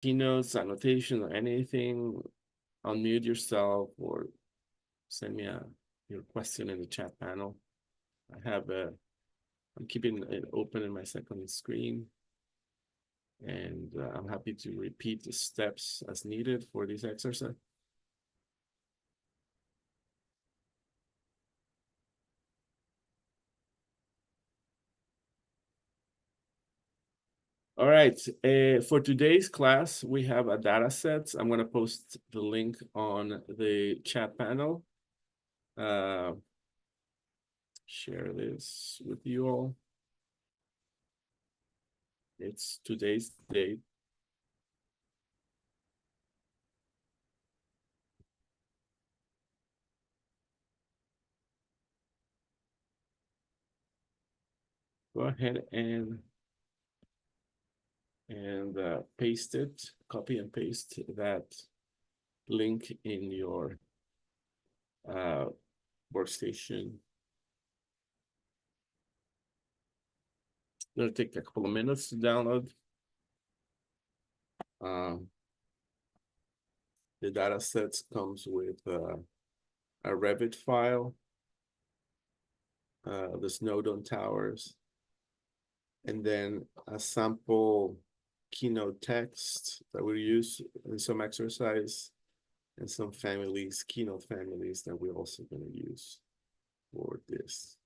keynotes, annotation, or anything, unmute yourself or send me your question in the chat panel. I'm keeping it open in my second screen, and I'm happy to repeat the steps as needed for this exercise. All right, for today's class, we have a data set. I'm going to post the link on the chat panel. Share this with you all. It's today's date. Go ahead and paste it, copy and paste that link in your workstation. It'll take a couple of minutes to download. The data sets comes with a Revit file, the Snowdon Towers, and then a sample keynote text that we use in some exercise, and some families, keynote families that we're also going to use for this.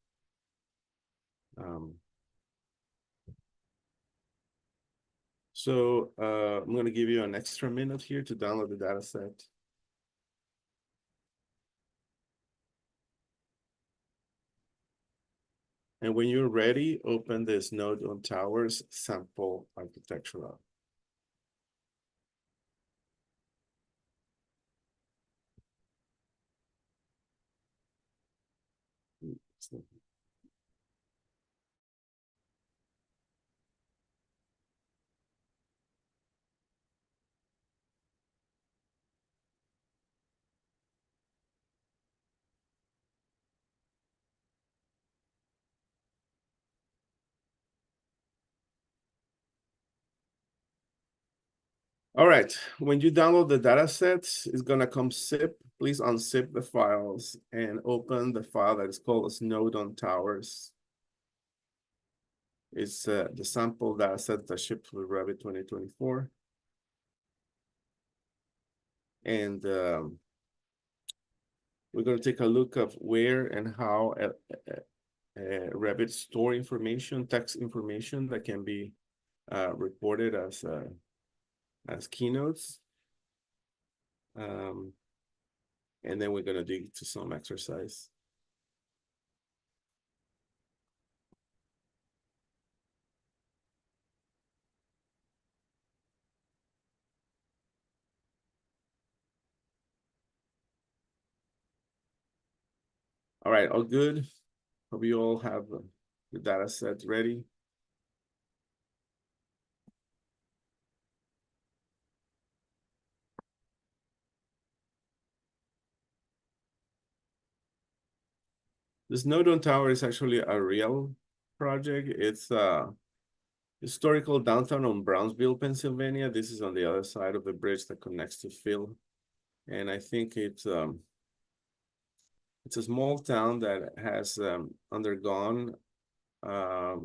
So I'm going to give you an extra minute here to download the data set. And when you're ready, open this Snowdon Towers sample architectural. All right, when you download the data sets, it's gonna come zip. Please unzip the files and open the file that is called Snowdon Towers. It's the sample data set that shipped with Revit 2024. And we're gonna take a look of where and how Revit store information, text information that can be reported as keynotes. And then we're gonna dig to some exercise. All right, all good. Hope you all have the data sets ready. The Snowdon Tower is actually a real project. It's historical downtown on Brownsville, Pennsylvania. This is on the other side of the bridge that connects to Phil. And I think it's a small town that has undergone a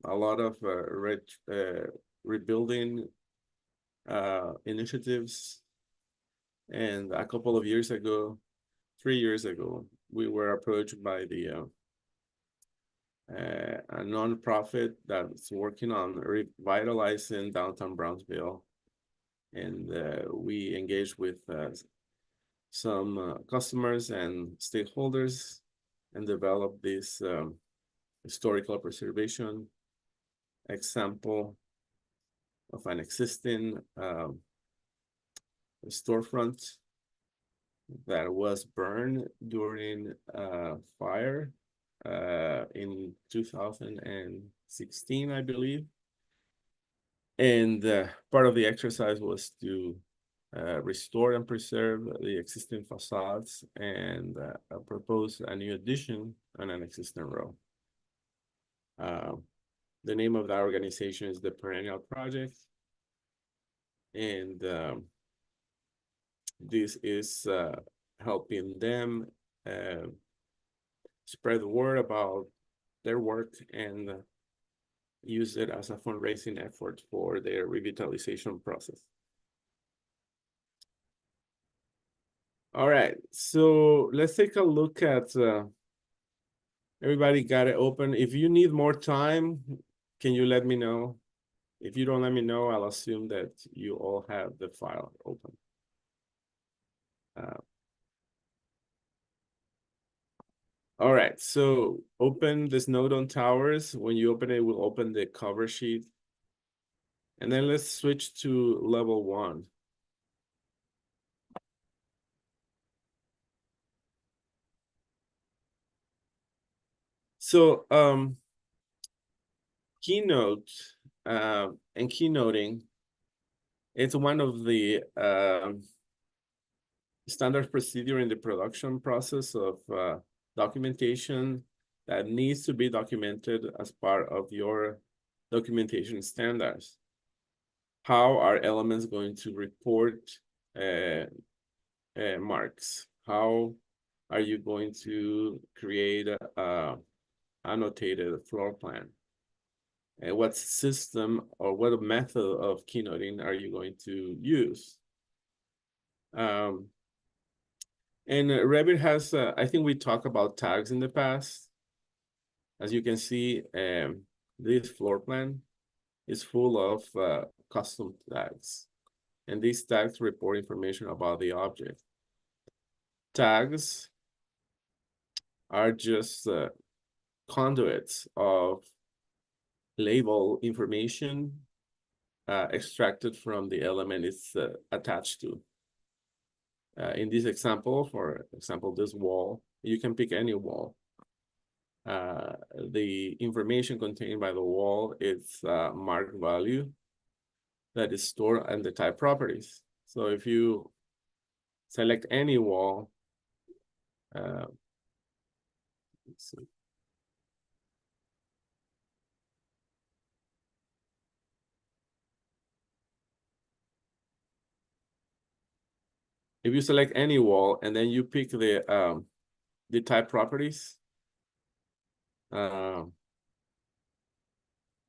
lot of rebuilding initiatives. And a couple of years ago, 3 years ago, we were approached by a nonprofit that's working on revitalizing downtown Brownsville. And we engaged with some customers and stakeholders and developed this historical preservation example of an existing storefront that was burned during fire in 2016, I believe. And part of the exercise was to restore and preserve the existing facades and propose a new addition on an existing row. The name of that organization is the Perennial Project. And this is helping them uh, spread the word about their work and use it as a fundraising effort for their revitalization process. All right, so let's take a look at, everybody got it open. If you need more time, can you let me know? If you don't let me know, I'll assume that you all have the file open. All right, so open this node on towers. When you open it, we'll open the cover sheet. And then let's switch to level 1. So Keynote and keynoting, it's one of the standard procedure in the production process of documentation that needs to be documented as part of your documentation standards. How are elements going to report marks? How are you going to create a annotated floor plan? And what system or what method of keynoting are you going to use? And Revit has, I think we talked about tags in the past. As you can see, this floor plan is full of custom tags. And these tags report information about the object. Tags are just conduits of label information extracted from the element it's attached to. In this example, for example, this wall, you can pick any wall. The information contained by the wall is mark value that is stored in the type properties. So if you select any wall, let's see. If you select any wall and then you pick the type properties, you're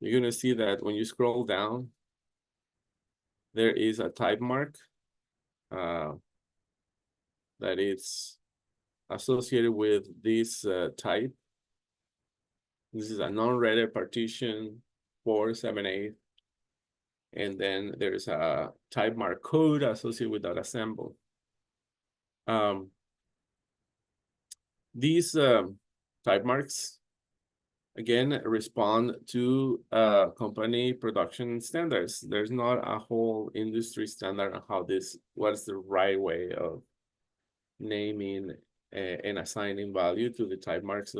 gonna see that when you scroll down, there is a type mark that is associated with this type. This is a non-rated partition 478. And then there's a type mark code associated with that assemble. These type marks, again, respond to company production standards. There's not a whole industry standard on how what's the right way of naming and assigning value to the type marks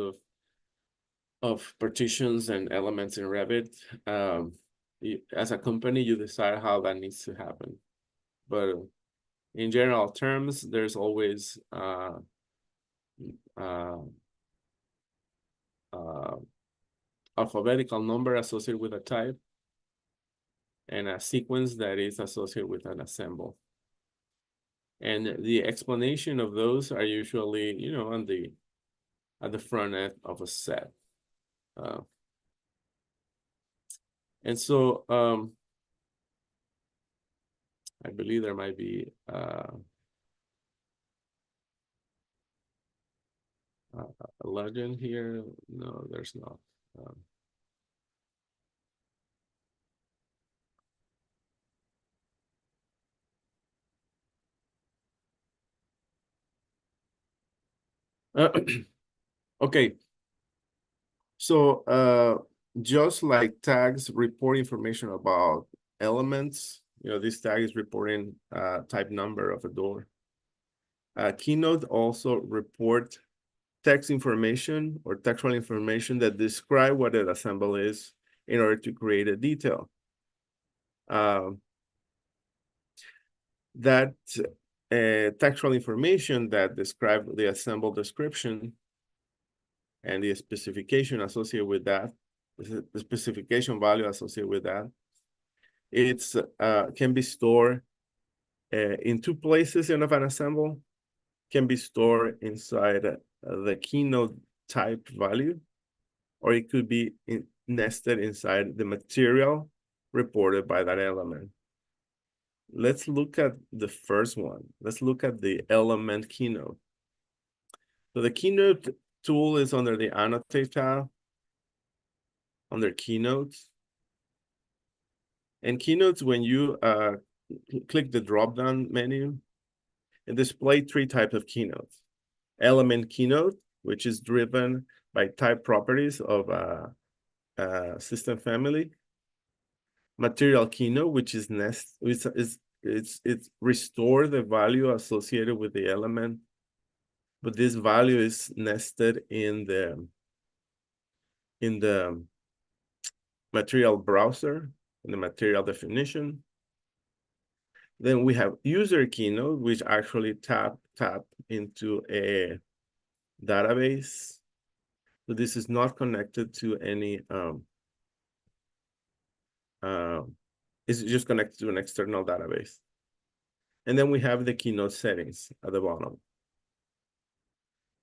of partitions and elements in Revit. As a company, you decide how that needs to happen. But in general terms, there's always alphabetical number associated with a type and a sequence that is associated with an assemble. And the explanation of those are usually, you know, at the front end of a set. And so I believe there might be a legend here. No, there's not. Okay. So just like tags report information about elements, you know, this tag is reporting type number of a door. Keynote also report text information or textual information that describe what an assemble is in order to create a detail. That textual information that describe the assemble description and the specification associated with that, the specification value associated with that, It's can be stored in two places in an ensemble, can be stored inside the keynote type value, or it could be nested inside the material reported by that element. Let's look at the first one. Let's look at the element keynote. So the keynote tool is under the annotate tab, under keynotes. And keynotes, when you click the drop-down menu, it displays three types of keynotes. Element keynote, which is driven by type properties of a system family. Material keynote, which is it's restore the value associated with the element, but this value is nested in the material browser, in the material definition. Then we have user keynote, which actually tap into a database. So this is not connected to any it's just connected to an external database. And then we have the keynote settings at the bottom.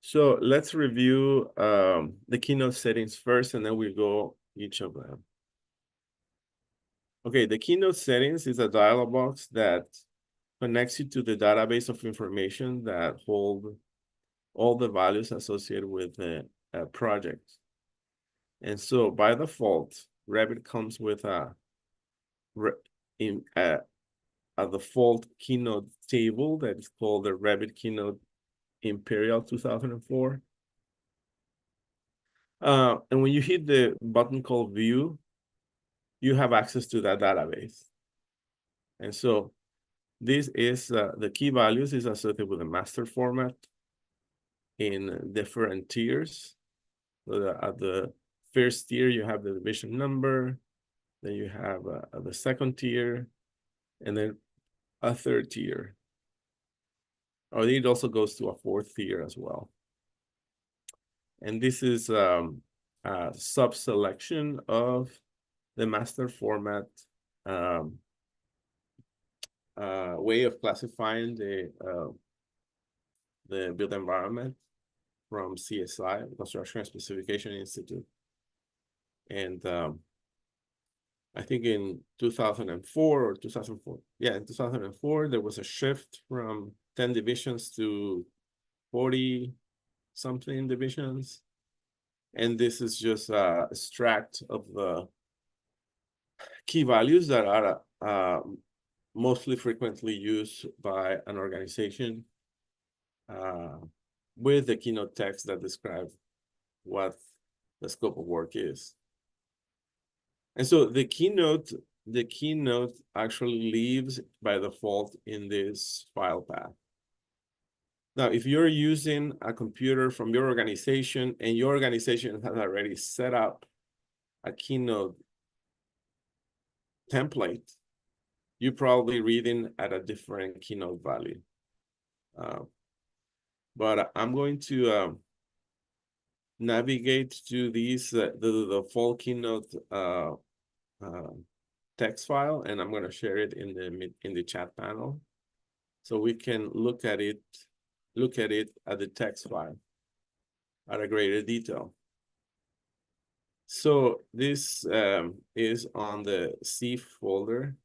So let's review the keynote settings first, and then we go each of them. Okay, the keynote settings is a dialog box that connects you to the database of information that hold all the values associated with the project. And so by default, Revit comes with a default keynote table that is called the Revit Keynote Imperial 2004. And when you hit the button called View, you have access to that database. And so this is the key values is associated with the master format in different tiers. So at the first tier, you have the division number, then you have the second tier, and then a third tier. Or it also goes to a fourth tier as well. And this is a sub-selection of the master format way of classifying the built environment from CSI, Construction Specification Institute. And I think in 2004 or 2004, yeah, in 2004, there was a shift from 10 divisions to 40 something divisions. And this is just a extract of the key values that are mostly frequently used by an organization with the keynote text that describes what the scope of work is. And so the keynote actually lives by default in this file path. Now, if you're using a computer from your organization and your organization has already set up a keynote template, you're probably reading at a different keynote value. But I'm going to navigate to these the full keynote text file, and I'm going to share it in the chat panel, so we can look at it at the text file at a greater detail. So this is on the C folder.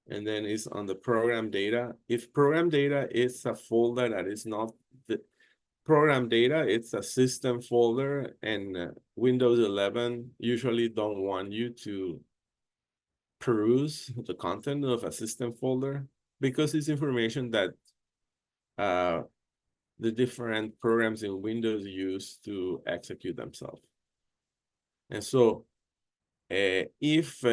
And then it's on the program data. If program data is a folder that is not the program data, it's a system folder, and Windows 11 usually don't want you to peruse the content of a system folder because it's information that the different programs in Windows use to execute themselves. And so if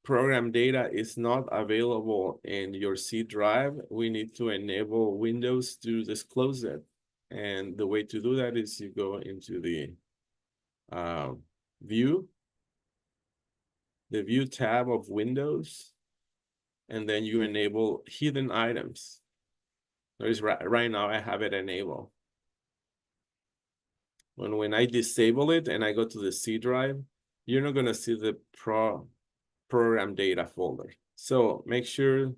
program data is not available in your C drive, we need to enable Windows to disclose it. And the way to do that is you go into the View tab of Windows, and then you enable hidden items. Right now I have it enabled. when I disable it and I go to the C drive, you're not gonna see the program data folder. So make sure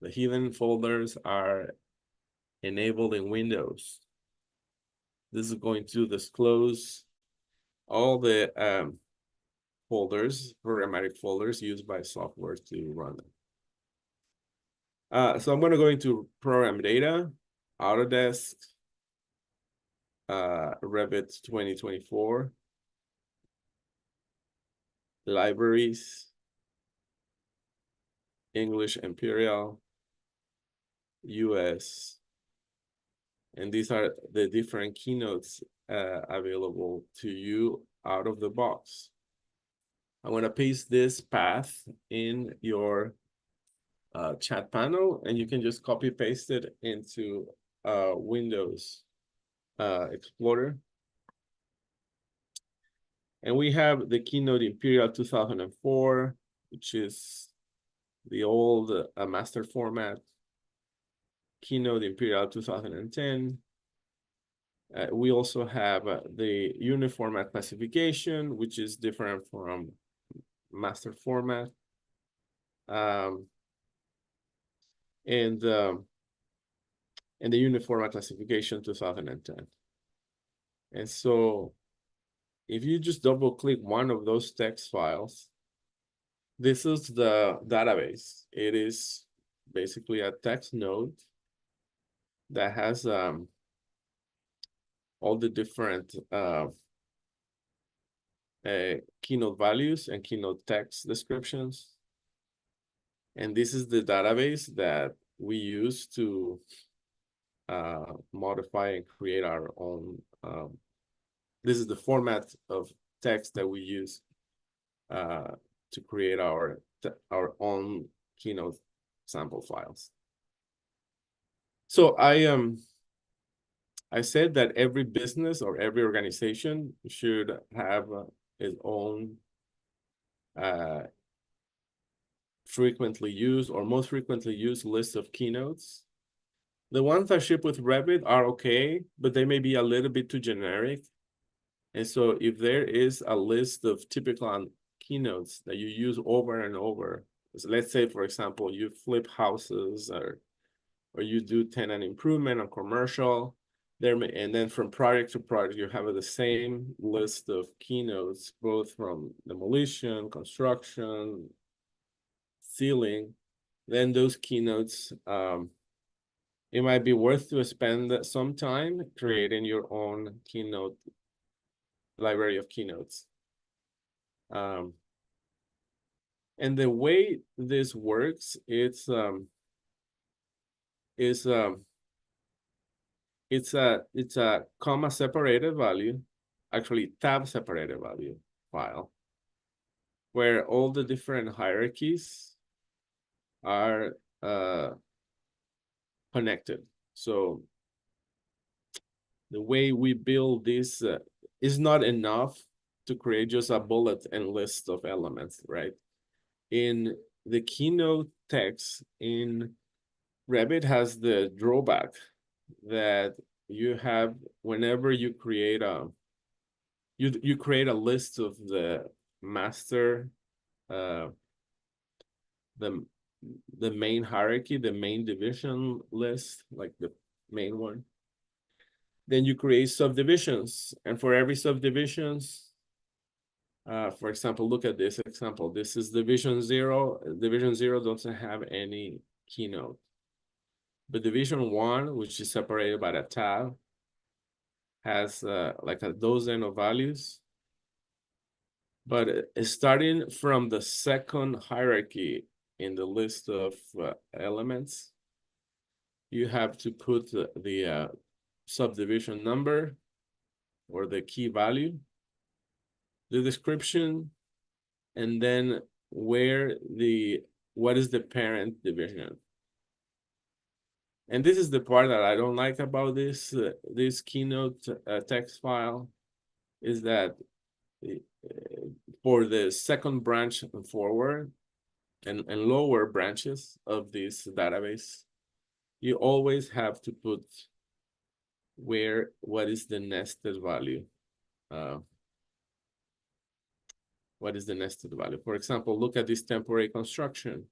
the hidden folders are enabled in Windows. This is going to disclose all the folders, programmatic folders used by software to run them. So I'm going to go into program data, Autodesk, Revit 2024, libraries, English Imperial, US, and these are the different keynotes available to you out of the box. I'm going to paste this path in your chat panel, and you can just copy paste it into Windows Explorer. And we have the Keynote Imperial 2004, which is the old master format. Keynote Imperial 2010. We also have the uniformat classification, which is different from master format. And the uniformat classification 2010. And so if you just double click one of those text files, this is the database. It is basically a text node that has all the different keynote values and keynote text descriptions. And this is the database that we use to modify and create our own. This is the format of text that we use to create our own keynote sample files. So I said that every business or every organization should have its own frequently used or most frequently used list of keynotes. The ones that ship with Revit are okay, but they may be a little bit too generic. And so if there is a list of typical keynotes that you use over and over, so let's say, for example, you flip houses or you do tenant improvement on commercial, and then from project to project, you have the same list of keynotes, both from demolition, construction, ceiling, then those keynotes, it might be worth to spend some time creating your own keynote library of keynotes. And the way this works, it's a comma separated value, actually tab separated value file, where all the different hierarchies are connected. So the way we build this is not enough to create just a bullet and list of elements, right? In the keynote text in Revit has the drawback that you have whenever you create you create a list of the master, the main hierarchy, the main division list, like the main one. Then you create subdivisions, and for every subdivisions, for example, look at this example. This is division 0. Division 0 doesn't have any keynote. But division 1, which is separated by a tab, has like a dozen of values. But starting from the second hierarchy in the list of elements, you have to put the subdivision number or the key value, the description, and then what is the parent division. And this is the part that I don't like about this keynote text file, is that for the second branch forward and lower branches of this database, you always have to put what is the nested value. what is the nested value? For example, look at this temporary construction.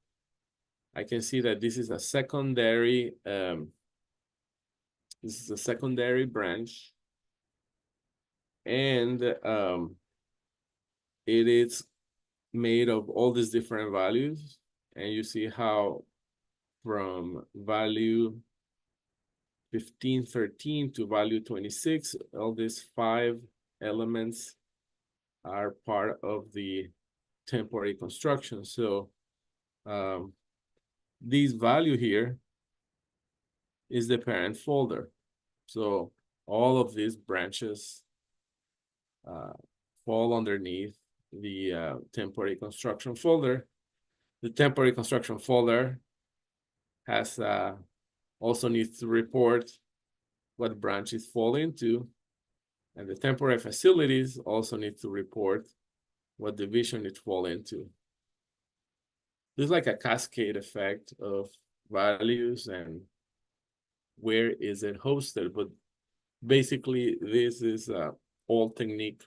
I can see that this is a secondary, branch, and it is made of all these different values, and you see how from value 1513 to value 26, all these 5 elements are part of the temporary construction. So this value here is the parent folder. So all of these branches fall underneath the temporary construction folder. The temporary construction folder has also needs to report what branch it fall into, and the temporary facilities also need to report what division it fall into. There's like a cascade effect of values and where is it hosted, but basically this is old technique.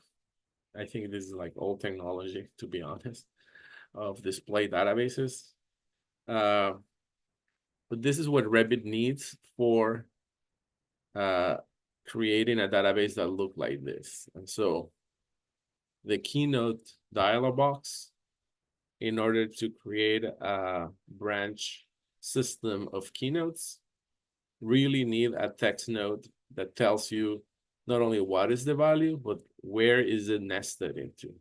I think this is like old technology, to be honest, of display databases. But this is what Revit needs for creating a database that look like this. And so the keynote dialog box, in order to create a branch system of keynotes, really need a text node that tells you not only what is the value, but where is it nested into.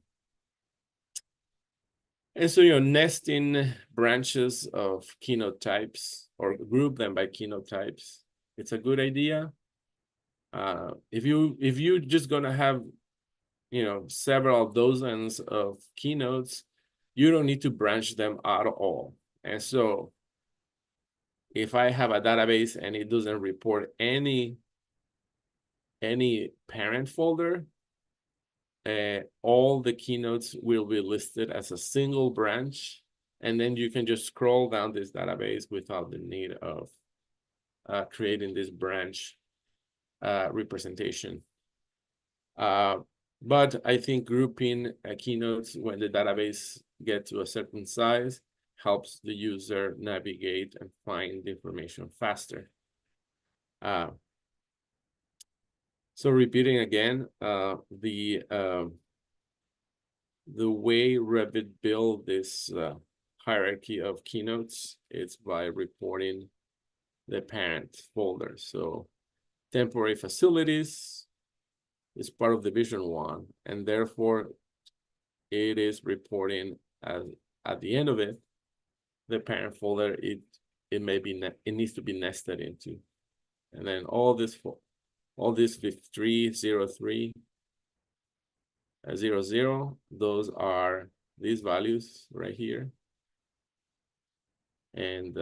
And so, nesting branches of keynote types or group them by keynote types, it's a good idea. If you're just gonna have, several dozens of keynotes, you don't need to branch them at all. And so if I have a database and it doesn't report any parent folder, all the keynotes will be listed as a single branch, and then you can just scroll down this database without the need of creating this branch representation. But I think grouping keynotes when the database gets to a certain size helps the user navigate and find the information faster. So repeating again, the way Revit build this hierarchy of keynotes is by reporting the parent folder. So temporary facilities is part of division 1, and therefore it is reporting as at the end of it, the parent folder, it needs to be nested into. And then all this 5303 00, those are these values right here. And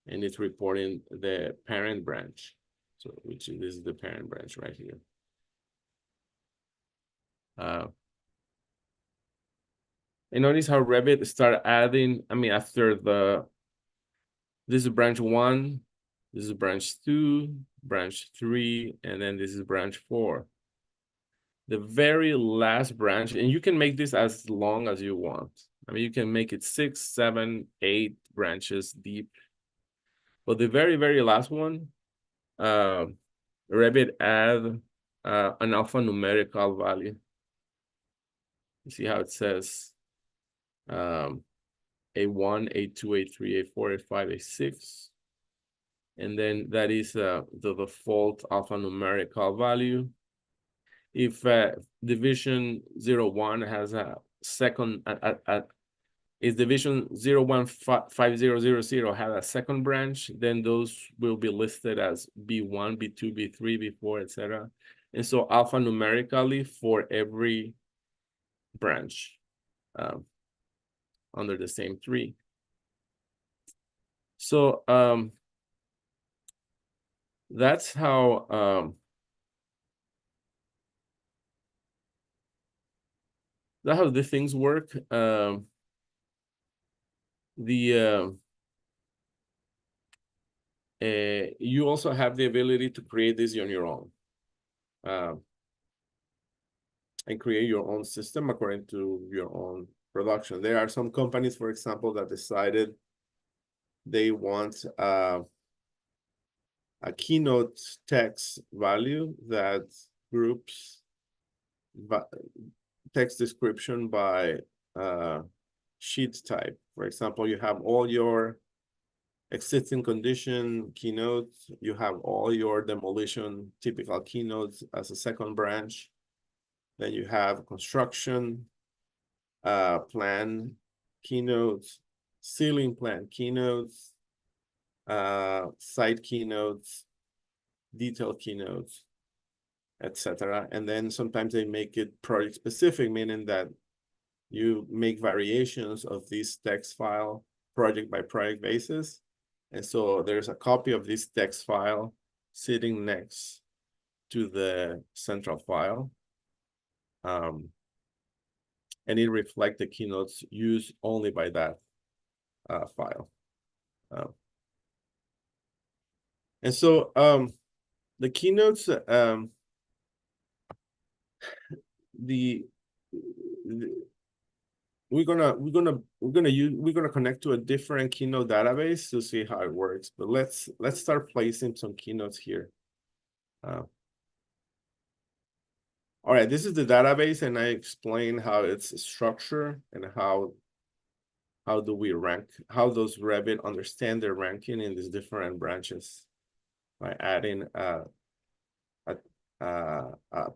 it's reporting the parent branch. So this is the parent branch right here. And notice how Revit start adding, after this is branch 1, this is branch 2, branch 3, and then this is branch 4. The very last branch, and you can make this as long as you want. You can make it 6, 7, 8 branches deep. But the very, very last one, Revit add an alphanumerical value. You see how it says A1, A2, A3, A4, A5, A6. And then that is the default alphanumerical value. If division 01 has a second, if division 015000 has a second branch, then those will be listed as B1, B2, B3, B4, etc. And so alphanumerically for every branch under the same tree. So that's how the things work. You also have the ability to create this on your own. and create your own system according to your own production. There are some companies, for example, that decided they want a keynote text value that groups text description by sheet type. For example, you have all your existing condition keynotes, you have all your demolition typical keynotes as a second branch. Then you have construction plan keynotes, ceiling plan keynotes, site keynotes, detail keynotes, etc. And then sometimes they make it project specific, meaning that you make variations of this text file project by project basis. And so there's a copy of this text file sitting next to the central file. And it reflects the keynotes used only by that file. And so the keynotes, we're gonna connect to a different keynote database to see how it works. But let's start placing some keynotes here. All right, this is the database, and I explain how it's structured and how do we rank, how does Revit understand their ranking in these different branches by adding a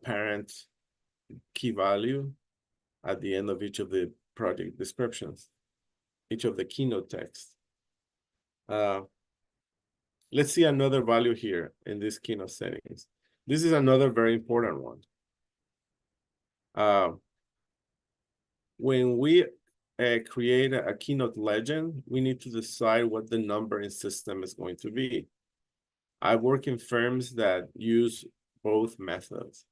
parent key value at the end of each of the project descriptions, each of the keynote text. Let's see another value here in this keynote settings. This is another very important one. When we create a keynote legend, we need to decide what the numbering system is going to be. I work in firms that use both methods.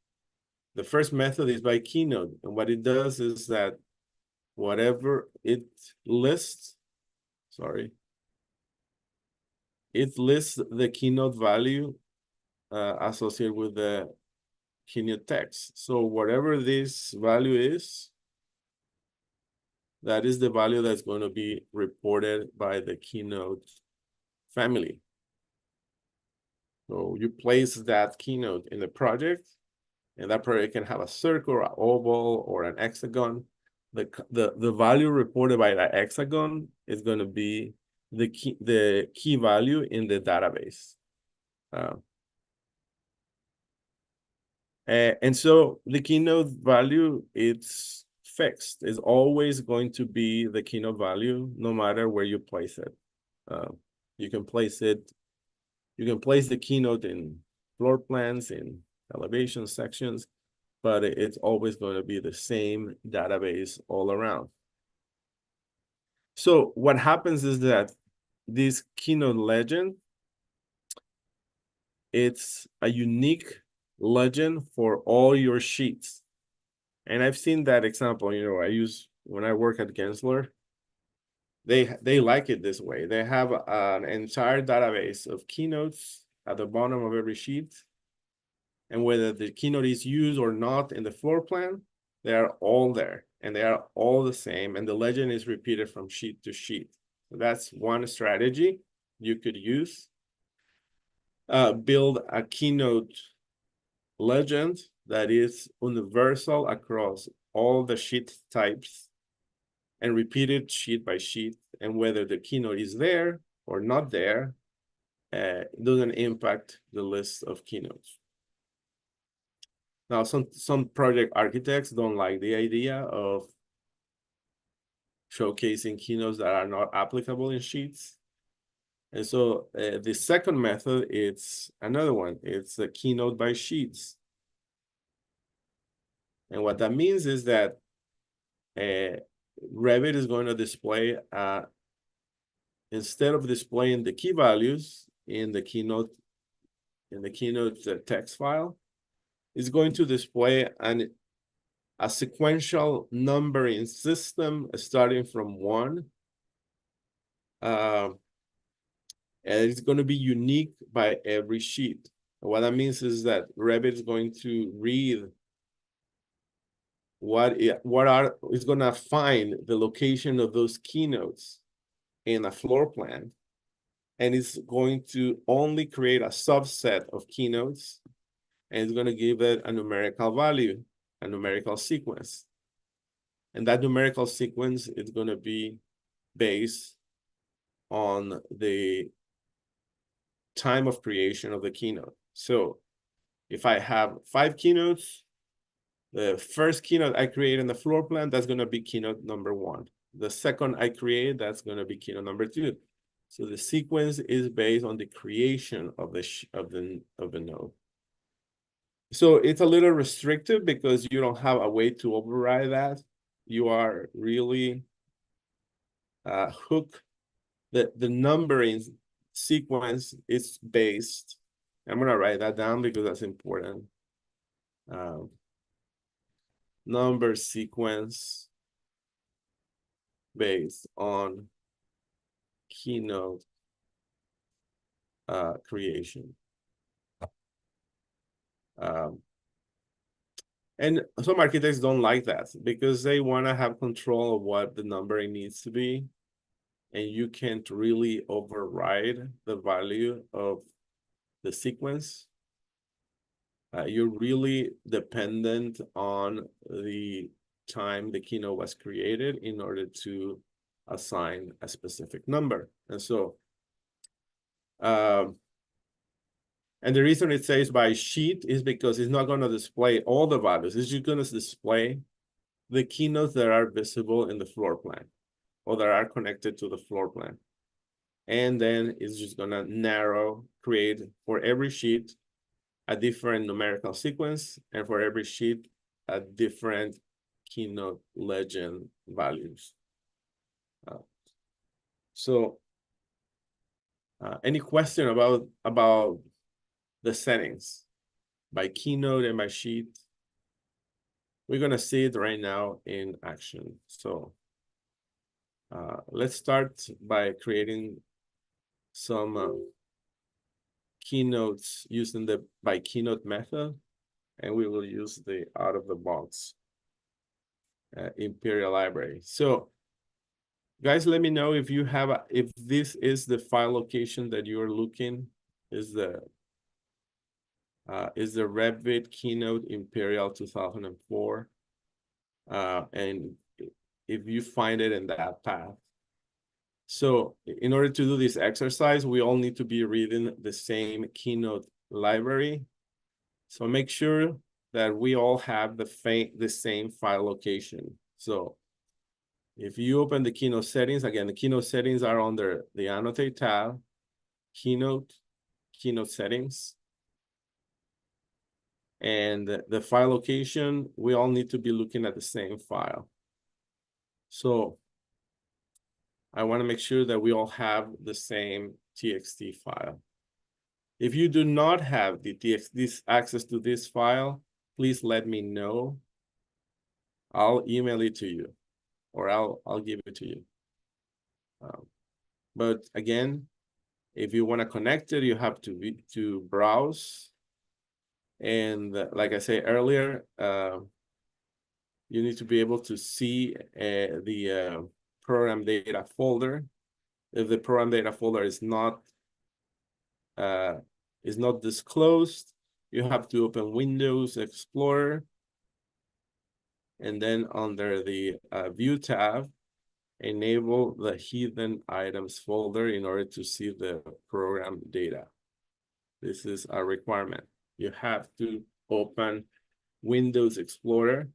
The first method is by keynote, and what it does is that whatever it lists, it lists the keynote value associated with the keynote text. So whatever this value is, that is the value that's going to be reported by the keynote family. So you place that keynote in the project, and that project can have a circle, an oval, or an hexagon. The value reported by the hexagon is going to be the key value in the database. And so the keynote value, it's fixed. It's always going to be the keynote value, no matter where you place it. You can place the keynote in floor plans, in elevation sections, but it's always going to be the same database all around. So what happens is that this keynote legend, it's a unique legend for all your sheets. And I've seen that example, I use when I work at Gensler. They like it this way. They have an entire database of keynotes at the bottom of every sheet. And whether the keynote is used or not in the floor plan, they are all there and they are all the same. And the legend is repeated from sheet to sheet. So that's one strategy you could use. Build a keynote legend that is universal across all the sheet types and repeat it sheet by sheet. And whether the keynote is there or not there, doesn't impact the list of keynotes. Now, some project architects don't like the idea of showcasing keynotes that are not applicable in sheets. And so the second method, it's another one. It's a keynote by sheets. And what that means is that Revit is going to display, instead of displaying the key values in the keynote text file, is going to display a sequential numbering system starting from 1. And it's going to be unique by every sheet. And what that means is that Revit is going to read is gonna find the location of those keynotes in a floor plan, and it's going to only create a subset of keynotes, and it's going to give it a numerical value, a numerical sequence. And that numerical sequence is going to be based on the time of creation of the keynote. So if I have 5 keynotes, the first keynote I create in the floor plan, that's going to be keynote number 1. The second I create, that's going to be keynote number 2. So the sequence is based on the creation of the node. So it's a little restrictive because you don't have a way to override that. You are really hooked. The numbering sequence is based. I'm gonna write that down because that's important. Number sequence based on keynote creation. And some architects don't like that because they want to have control of what the numbering needs to be. And you can't really override the value of the sequence. You're really dependent on the time the keynote was created in order to assign a specific number. And so, and the reason it says by sheet is because it's not going to display all the values. It's just going to display the keynotes that are visible in the floor plan or that are connected to the floor plan. And then it's just going to create for every sheet a different numerical sequence, and for every sheet a different keynote legend values. Any question about the settings by keynote and by sheet? We're going to see it right now in action. So let's start by creating some keynotes using the by keynote method, and we will use the out of the box Imperial library. So guys, let me know if you have if this is the file location that you're looking, is the Revit keynote Imperial 2004, and if you find it in that path. So in order to do this exercise, we all need to be reading the same keynote library. So make sure that we all have the same file location. So if you open the keynote settings, again, the keynote settings are under the Annotate tab, keynote settings. And the file location, we all need to be looking at the same file. So I want to make sure that we all have the same TXT file. If you do not have this access to this file, please let me know. I'll email it to you, or I'll give it to you. But again, if you want to connect it, you have to browse. And like I said earlier, you need to be able to see the program data folder. If the program data folder is not disclosed, you have to open Windows Explorer, and then under the View tab, enable the Hidden Items folder in order to see the program data. This is a requirement. You have to open Windows Explorer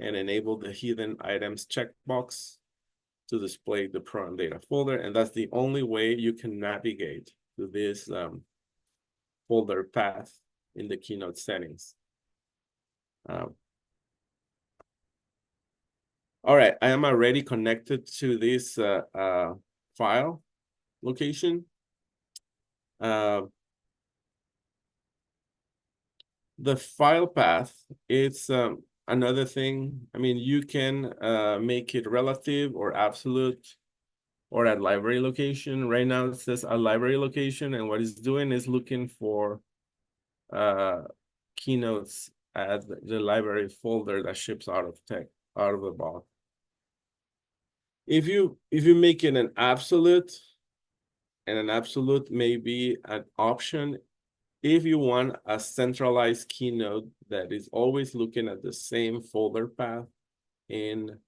and enable the Hidden Items checkbox to display the program data folder, and that's the only way you can navigate to this folder path in the keynote settings. All right, I am already connected to this file location. The file path, it's another thing. I mean, you can make it relative or absolute or at library location. Right now it says a library location, and what it's doing is looking for keynotes add the library folder that ships out of the box. If you make it an absolute, and an absolute may be an option if you want a centralized keynote that is always looking at the same folder path in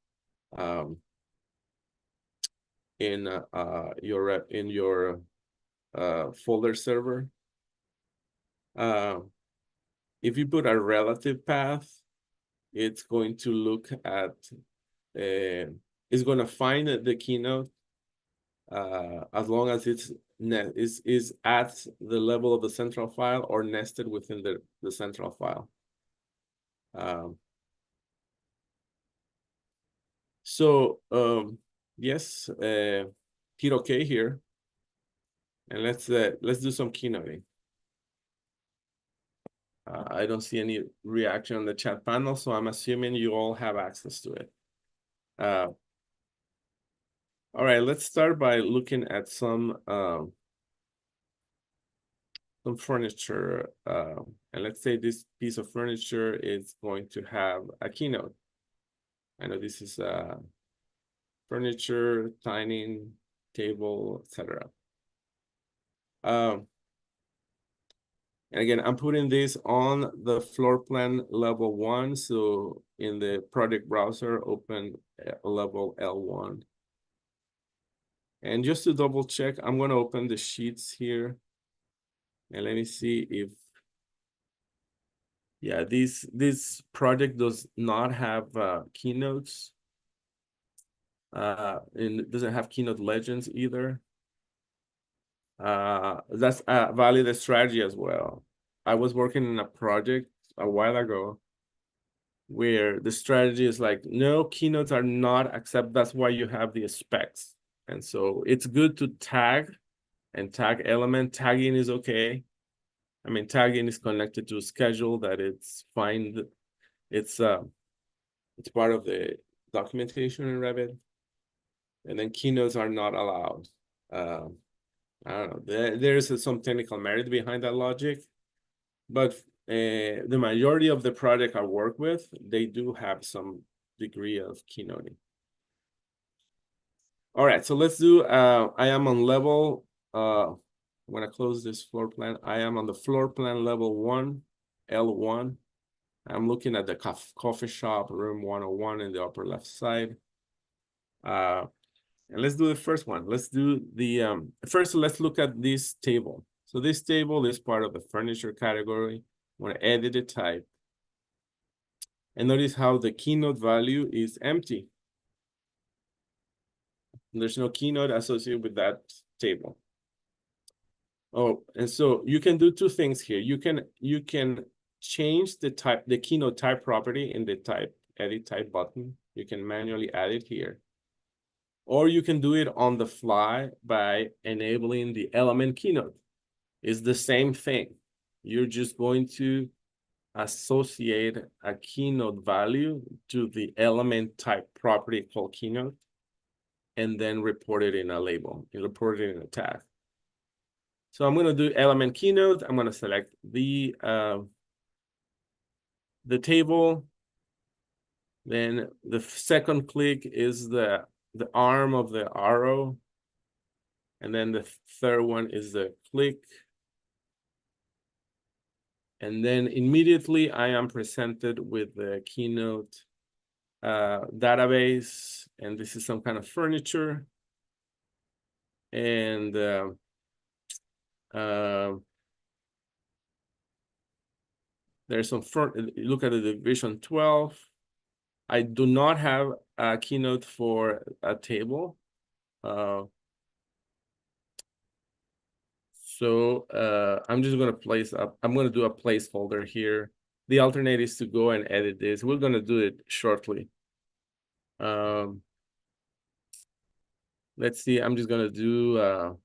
your folder server. If you put a relative path, it's going to look at it's going to find the keynote as long as it's is at the level of the central file or nested within the central file. Yes, hit OK here, and let's do some keynoting. I don't see any reaction on the chat panel, so I'm assuming you all have access to it. All right, let's start by looking at some furniture. And let's say this piece of furniture is going to have a keynote. I know this is furniture, dining table, etc. And again, I'm putting this on the floor plan level 1. So in the project browser, open level L1. And just to double check, I'm going to open the sheets here. And let me see if, yeah, this project does not have keynotes. And it doesn't have keynote legends either. That's a valid strategy as well. I was working in a project a while ago where the strategy is like, no, keynotes are not accepted. That's why you have the specs. And so it's good to tag and tag element. Tagging is okay. I mean, tagging is connected to a schedule that it's fine. It's part of the documentation in Revit. And then keynotes are not allowed. I don't know. There's some technical merit behind that logic, but the majority of the project I work with, they do have some degree of keynoting. All right, so let's do, I am on level, when I close this floor plan, I am on the floor plan level 1, L1. I'm looking at the coffee shop, room 101 in the upper left side. And let's do the first one. Let's do the, first, let's look at this table. So this table is part of the furniture category. I want to edit the type. And notice how the keynote value is empty. There's no keynote associated with that table. Oh, and so you can do two things here. You can change the type, the keynote type property in the type, edit type button. You can manually add it here. Or you can do it on the fly by enabling the element keynote. It's the same thing. You're just going to associate a keynote value to the element type property called keynote, and then report it in a label. You report it in a tag. So I'm going to do element keynote. I'm going to select the table. Then the second click is the arm of the arrow. And then the third one is the click. And then immediately I am presented with the keynote database. And this is some kind of furniture. And there's some, look at the division 12. I do not have a keynote for a table. So I'm just going to I'm going to do a placeholder here. The alternate is to go and edit this. We're going to do it shortly. Let's see, I'm just going to do,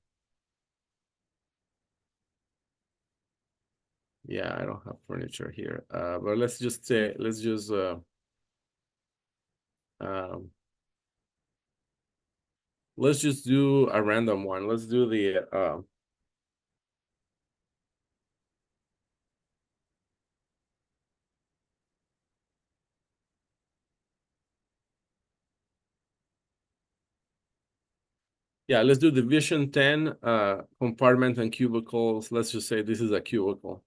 yeah, I don't have furniture here. But let's just say, let's just do a random one. Let's do the Yeah, let's do division 10, compartment and cubicles. Let's just say this is a cubicle.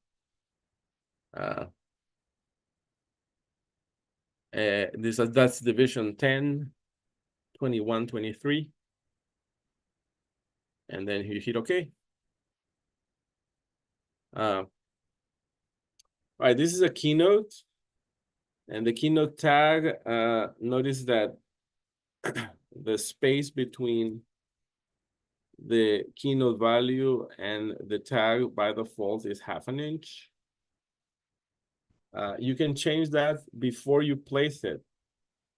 That's division 10, 21, 23. And then you hit OK. All right, this is a keynote. And the keynote tag, notice that the space between the keynote value and the tag by default is 1/2 inch. You can change that before you place it.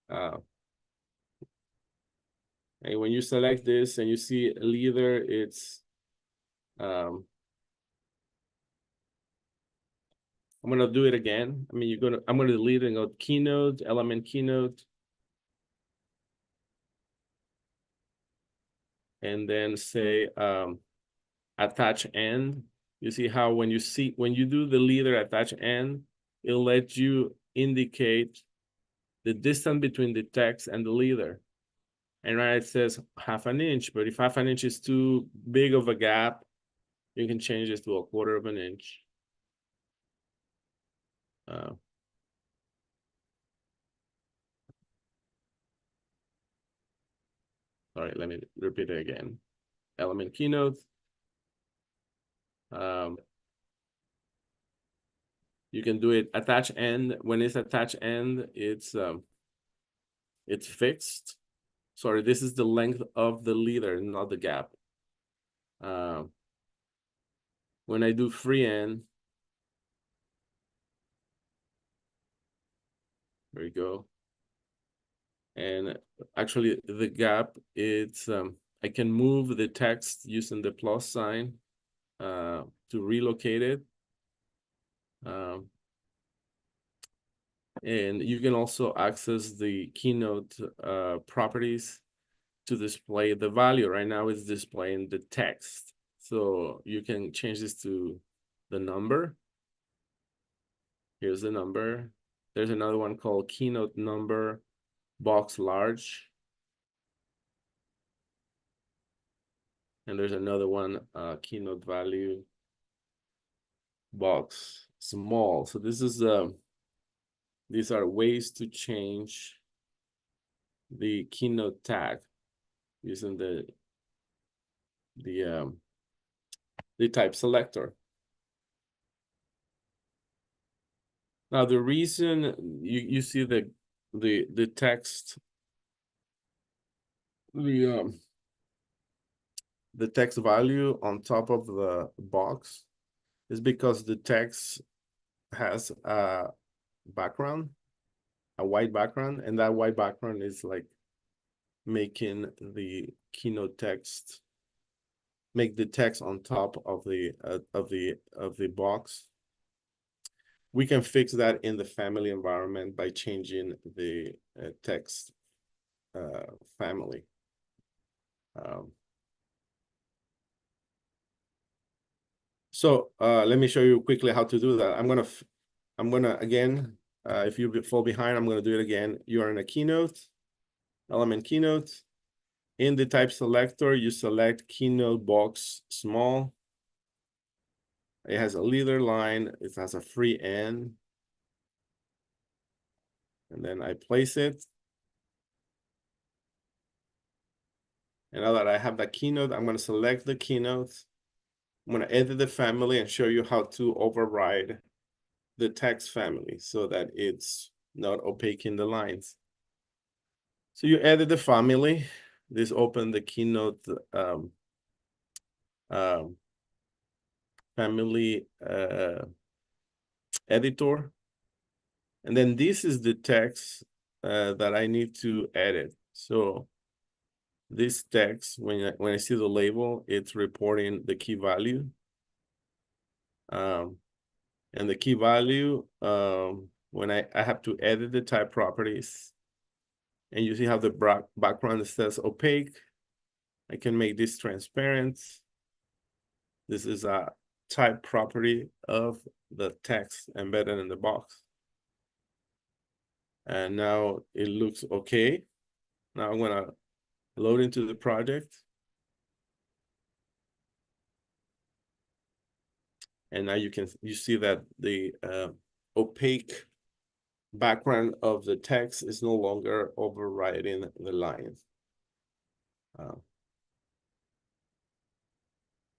And when you select this and you see leader, it's I'm gonna do it again. I mean, I'm gonna delete it and go keynote, element keynote. And then say attach end. You see how when you do the leader attach end, it'll let you indicate the distance between the text and the leader. And right, it says 1/2 inch, but if 1/2 inch is too big of a gap, you can change this to 1/4 inch. Sorry, let me repeat it again. Element keynote. You can do it attach end. When it's attach end, it's fixed. Sorry, this is the length of the leader, not the gap. When I do free end, there we go. And actually the gap, it's I can move the text using the plus sign to relocate it. And you can also access the keynote properties to display the value. Right now it's displaying the text. So you can change this to the number. Here's the number. There's another one called keynote number box large. And there's another one, keynote value box small. So this is these are ways to change the keynote tag using the type selector. Now the reason you see the text, the text value on top of the box is because the text has a background, a white background, and that white background is like making the keynote text, make the text on top of the box. We can fix that in the family environment by changing the text family. So let me show you quickly how to do that. I'm gonna again, if you fall behind, I'm gonna do it again. You are in a keynote, element keynote. In the type selector, you select keynote box small. It has a leader line. It has a free end. And then I place it. And now that I have that keynote, I'm going to select the keynote. I'm going to edit the family and show you how to override the text family so that it's not opaque in the lines. So you edit the family. This open the keynote family editor. And then this is the text that I need to edit. So this text, when I see the label, it's reporting the key value. And the key value, when I have to edit the type properties, and you see how the background says opaque, I can make this transparent. This is a type property of the text embedded in the box. And now it looks okay. Now I'm gonna load into the project. And now you see that the opaque background of the text is no longer overriding the line.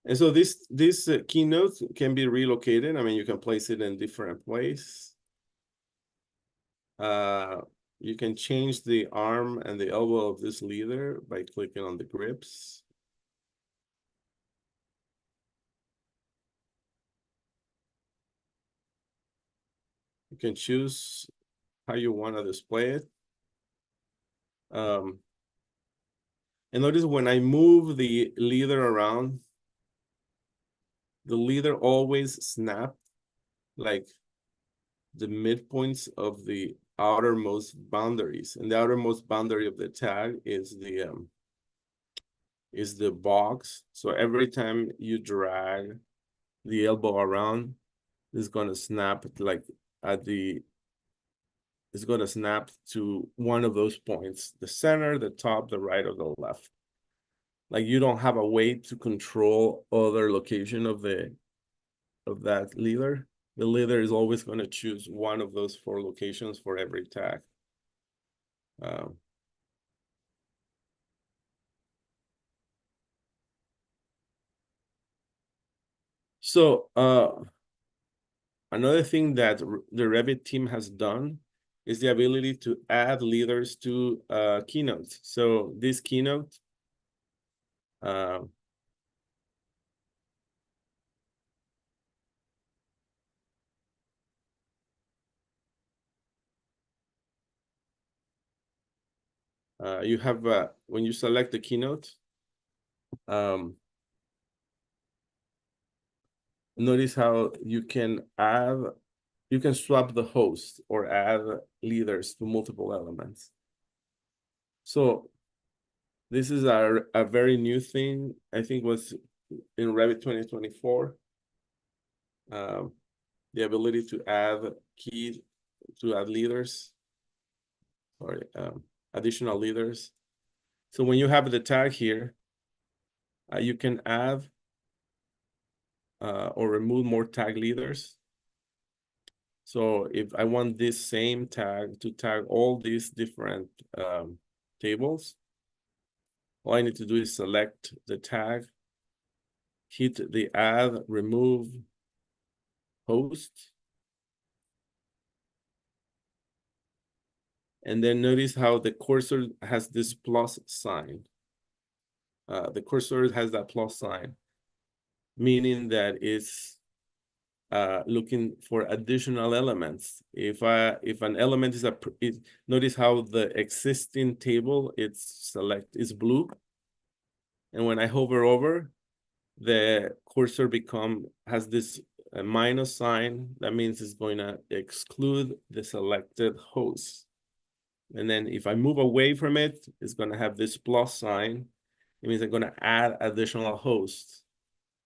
And so this keynote can be relocated. I mean, you can place it in different places. You can change the arm and the elbow of this leader by clicking on the grips. You can choose how you want to display it. And notice when I move the leader around, the leader always snap like the midpoints of the outermost boundaries. And the outermost boundary of the tag is the box. So every time you drag the elbow around, it's gonna snap like it's gonna snap to one of those points, the center, the top, the right, or the left. Like you don't have a way to control other location of that leader. The leader is always going to choose one of those 4 locations for every tag. So another thing that the Revit team has done is the ability to add leaders to keynotes. So this keynote, you have when you select the keynote, notice how you can swap the host or add leaders to multiple elements. So this is a very new thing. I think was in Revit 2024. The ability to add leaders or additional leaders. So when you have the tag here, you can add or remove more tag leaders. So if I want this same tag to tag all these different tables, all I need to do is select the tag, hit the add, remove host, and then notice how the cursor has this plus sign. The cursor has that plus sign, meaning that it's looking for additional elements. If an element is notice how the existing table is blue, and when I hover over, the cursor has this minus sign. That means it's going to exclude the selected host. And then if I move away from it, it's going to have this plus sign. It means I'm going to add additional hosts.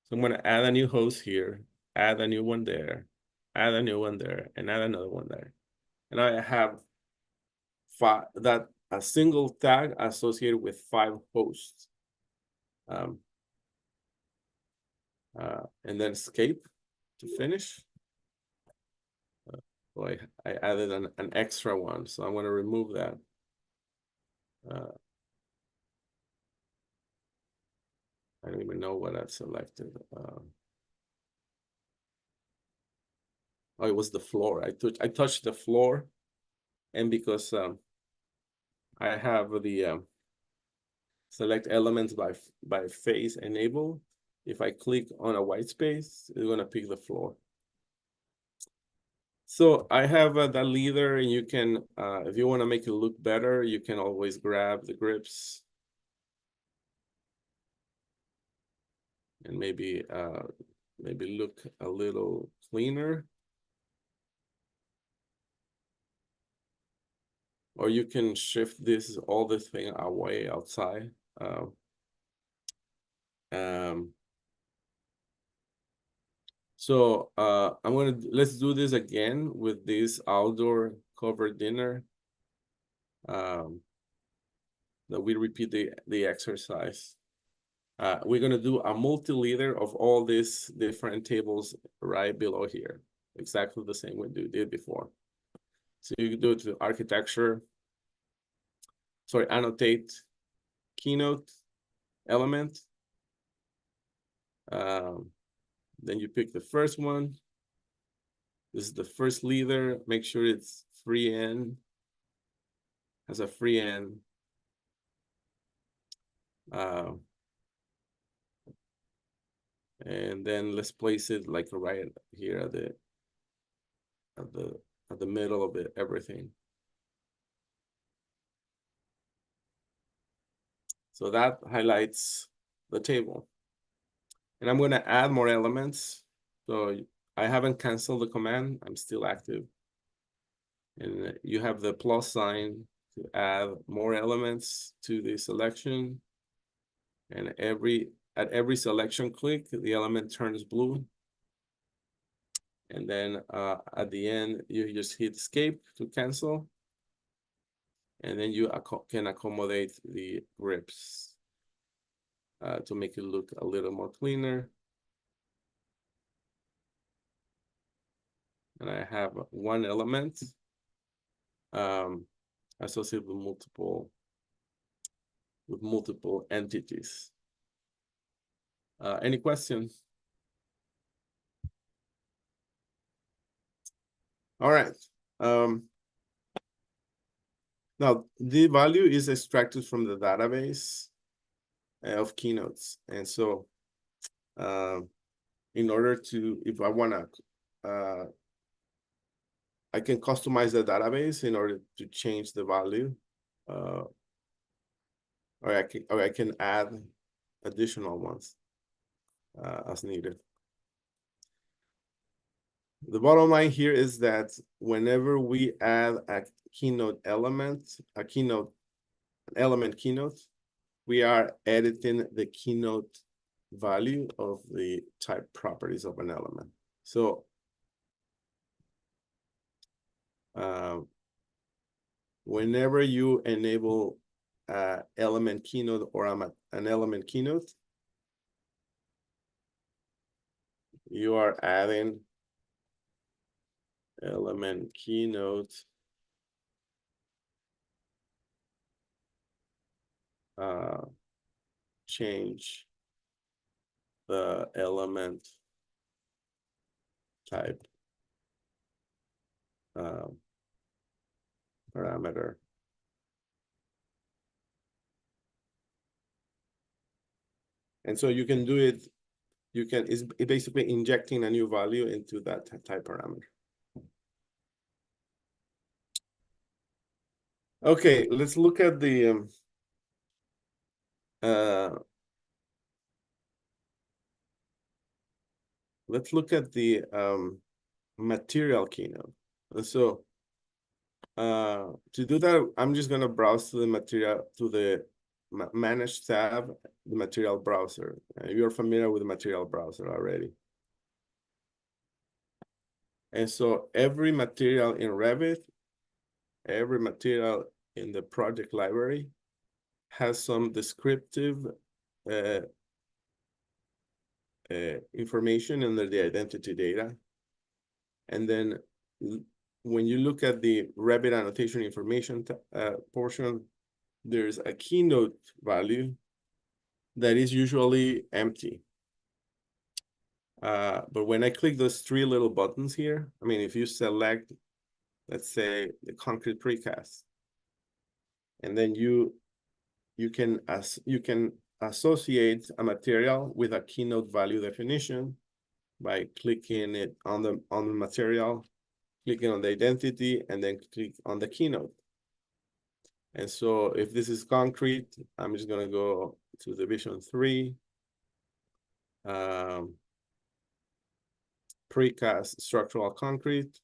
So I'm going to add a new host here, add a new one there, add a new one there, and add another one there. And I have a single tag associated with 5 hosts. And then escape to finish. So I added an extra one, so I'm going to remove that. I don't even know what I selected. Oh, it was the floor. I touched the floor, and because I have the select elements by face enable, if I click on a white space, it's gonna pick the floor. So I have that leader, and you can, if you want to make it look better, you can always grab the grips and maybe look a little cleaner. Or you can shift all this thing away outside. So let's do this again with this outdoor covered dinner. That we repeat the exercise. We're gonna do a multi-leader of all these different tables right below here. Exactly the same we did before. So you can do it to architecture. Sorry, annotate keynote element. Then you pick the first one. This is the first leader. Make sure it's free end. Has a free end. And then let's place it like right here at the middle of everything. So that highlights the table. And I'm going to add more elements. So I haven't canceled the command. I'm still active. And you have the plus sign to add more elements to the selection. And at every selection click, the element turns blue. And then at the end, you just hit escape to cancel. And then you can accommodate the grips to make it look a little more cleaner. And I have one element associated with multiple entities. Any questions? All right. Now, the value is extracted from the database of keynotes. And so in order to, if I want to, I can customize the database in order to change the value. Or I can add additional ones as needed. The bottom line here is that whenever we add a keynote element, element keynote, we are editing the keynote value of the type properties of an element. So whenever you enable element keynote or an element keynote, you are adding element keynote change the element type parameter. And so you can do it, it's basically injecting a new value into that type parameter. Okay, let's look at the material keynote. So to do that, I'm just gonna browse to the material, to the manage tab, the material browser. You're familiar with the material browser already. And so every material in Revit, every material in the project library has some descriptive information under the identity data. And then when you look at the Revit annotation information portion, there's a keynote value that is usually empty. But when I click those three little buttons here, I mean, if you select, let's say, the concrete precast, and then you can associate a material with a keynote value definition by clicking it on the material, clicking on the identity, and then click on the keynote. And so if this is concrete, I'm just gonna go to division 3, precast structural concrete.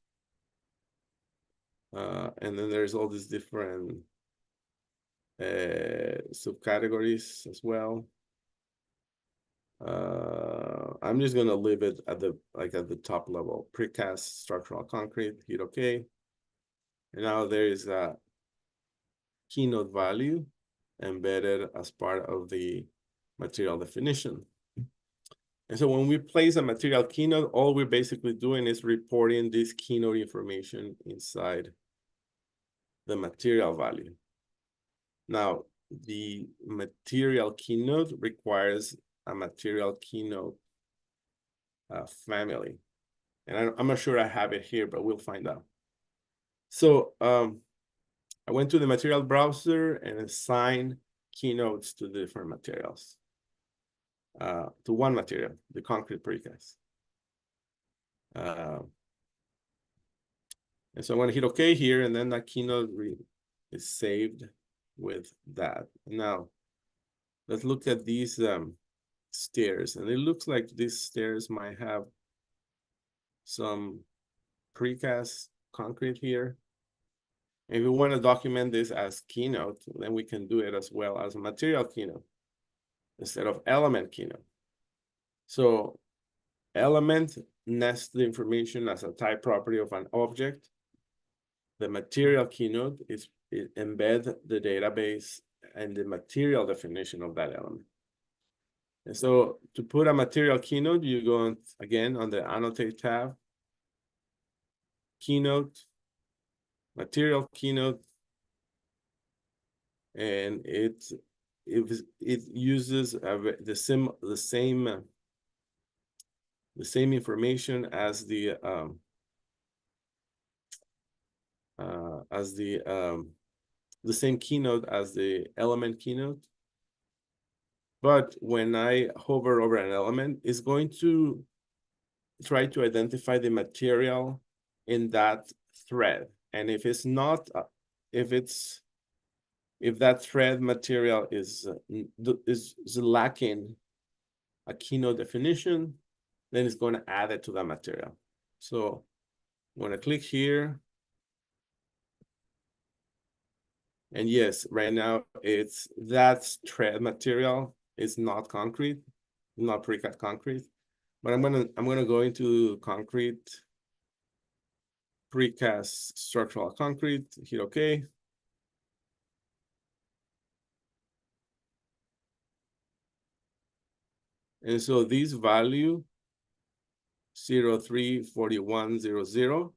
And then there's all these different subcategories as well. I'm just gonna leave it at the top level, precast structural concrete, hit OK. And now there is a keynote value embedded as part of the material definition. And so when we place a material keynote, all we're basically doing is reporting this keynote information inside the material value. Now, the material keynote requires a material keynote family. And I'm not sure I have it here, but we'll find out. So I went to the material browser and assigned keynotes to different materials. To one material, the concrete precast. And so I'm going to hit OK here, and then that keynote is saved with that. Now, let's look at these stairs. And it looks like these stairs might have some precast concrete here. If we want to document this as keynote, then we can do it as well as a material keynote instead of element keynote. So element nests the information as a type property of an object. The material keynote is embed the database and the material definition of that element. And so to put a material keynote, you go again on the annotate tab, keynote, material keynote, and it uses the same information as the same keynote as the element keynote. But when I hover over an element, it's going to try to identify the material in that thread. And if it's not, if that thread material is lacking a keynote definition, then it's going to add it to that material. So I'm going to click here. And yes, right now it's that thread material is not concrete, not precast concrete. But I'm gonna go into concrete, precast structural concrete, hit OK. And so this value 034100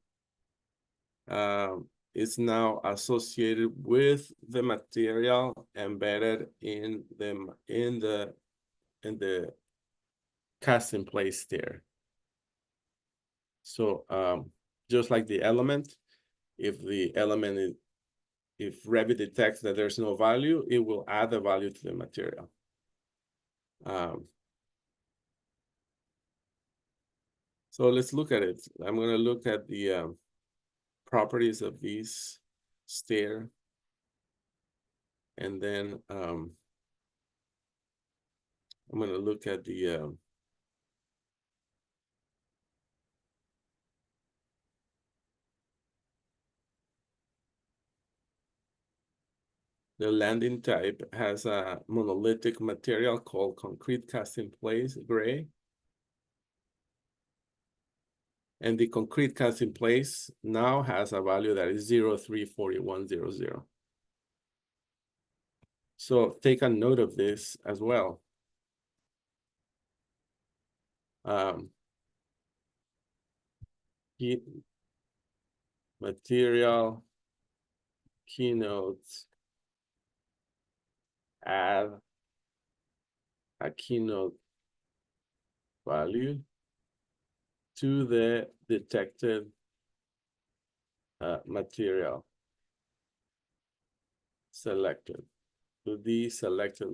is now associated with the material embedded in the cast in place there. So just like the element, if Revit detects that there's no value, it will add the value to the material. So let's look at it. I'm going to look at the properties of these stair. And then I'm going to look at the landing type has a monolithic material called concrete cast in place gray. And the concrete cast in place now has a value that is 034100. So take a note of this as well. Material keynotes, add a keynote value to the detected material selected, to the selected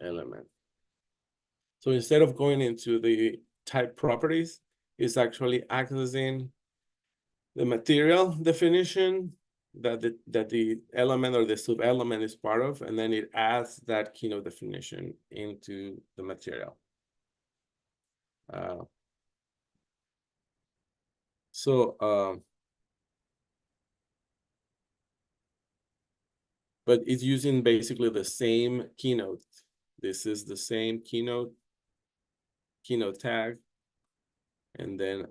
element. So instead of going into the type properties, it's actually accessing the material definition that the element or the sub-element is part of, and then it adds that keynote definition into the material. But it's using basically the same keynote. This is the same keynote tag, and then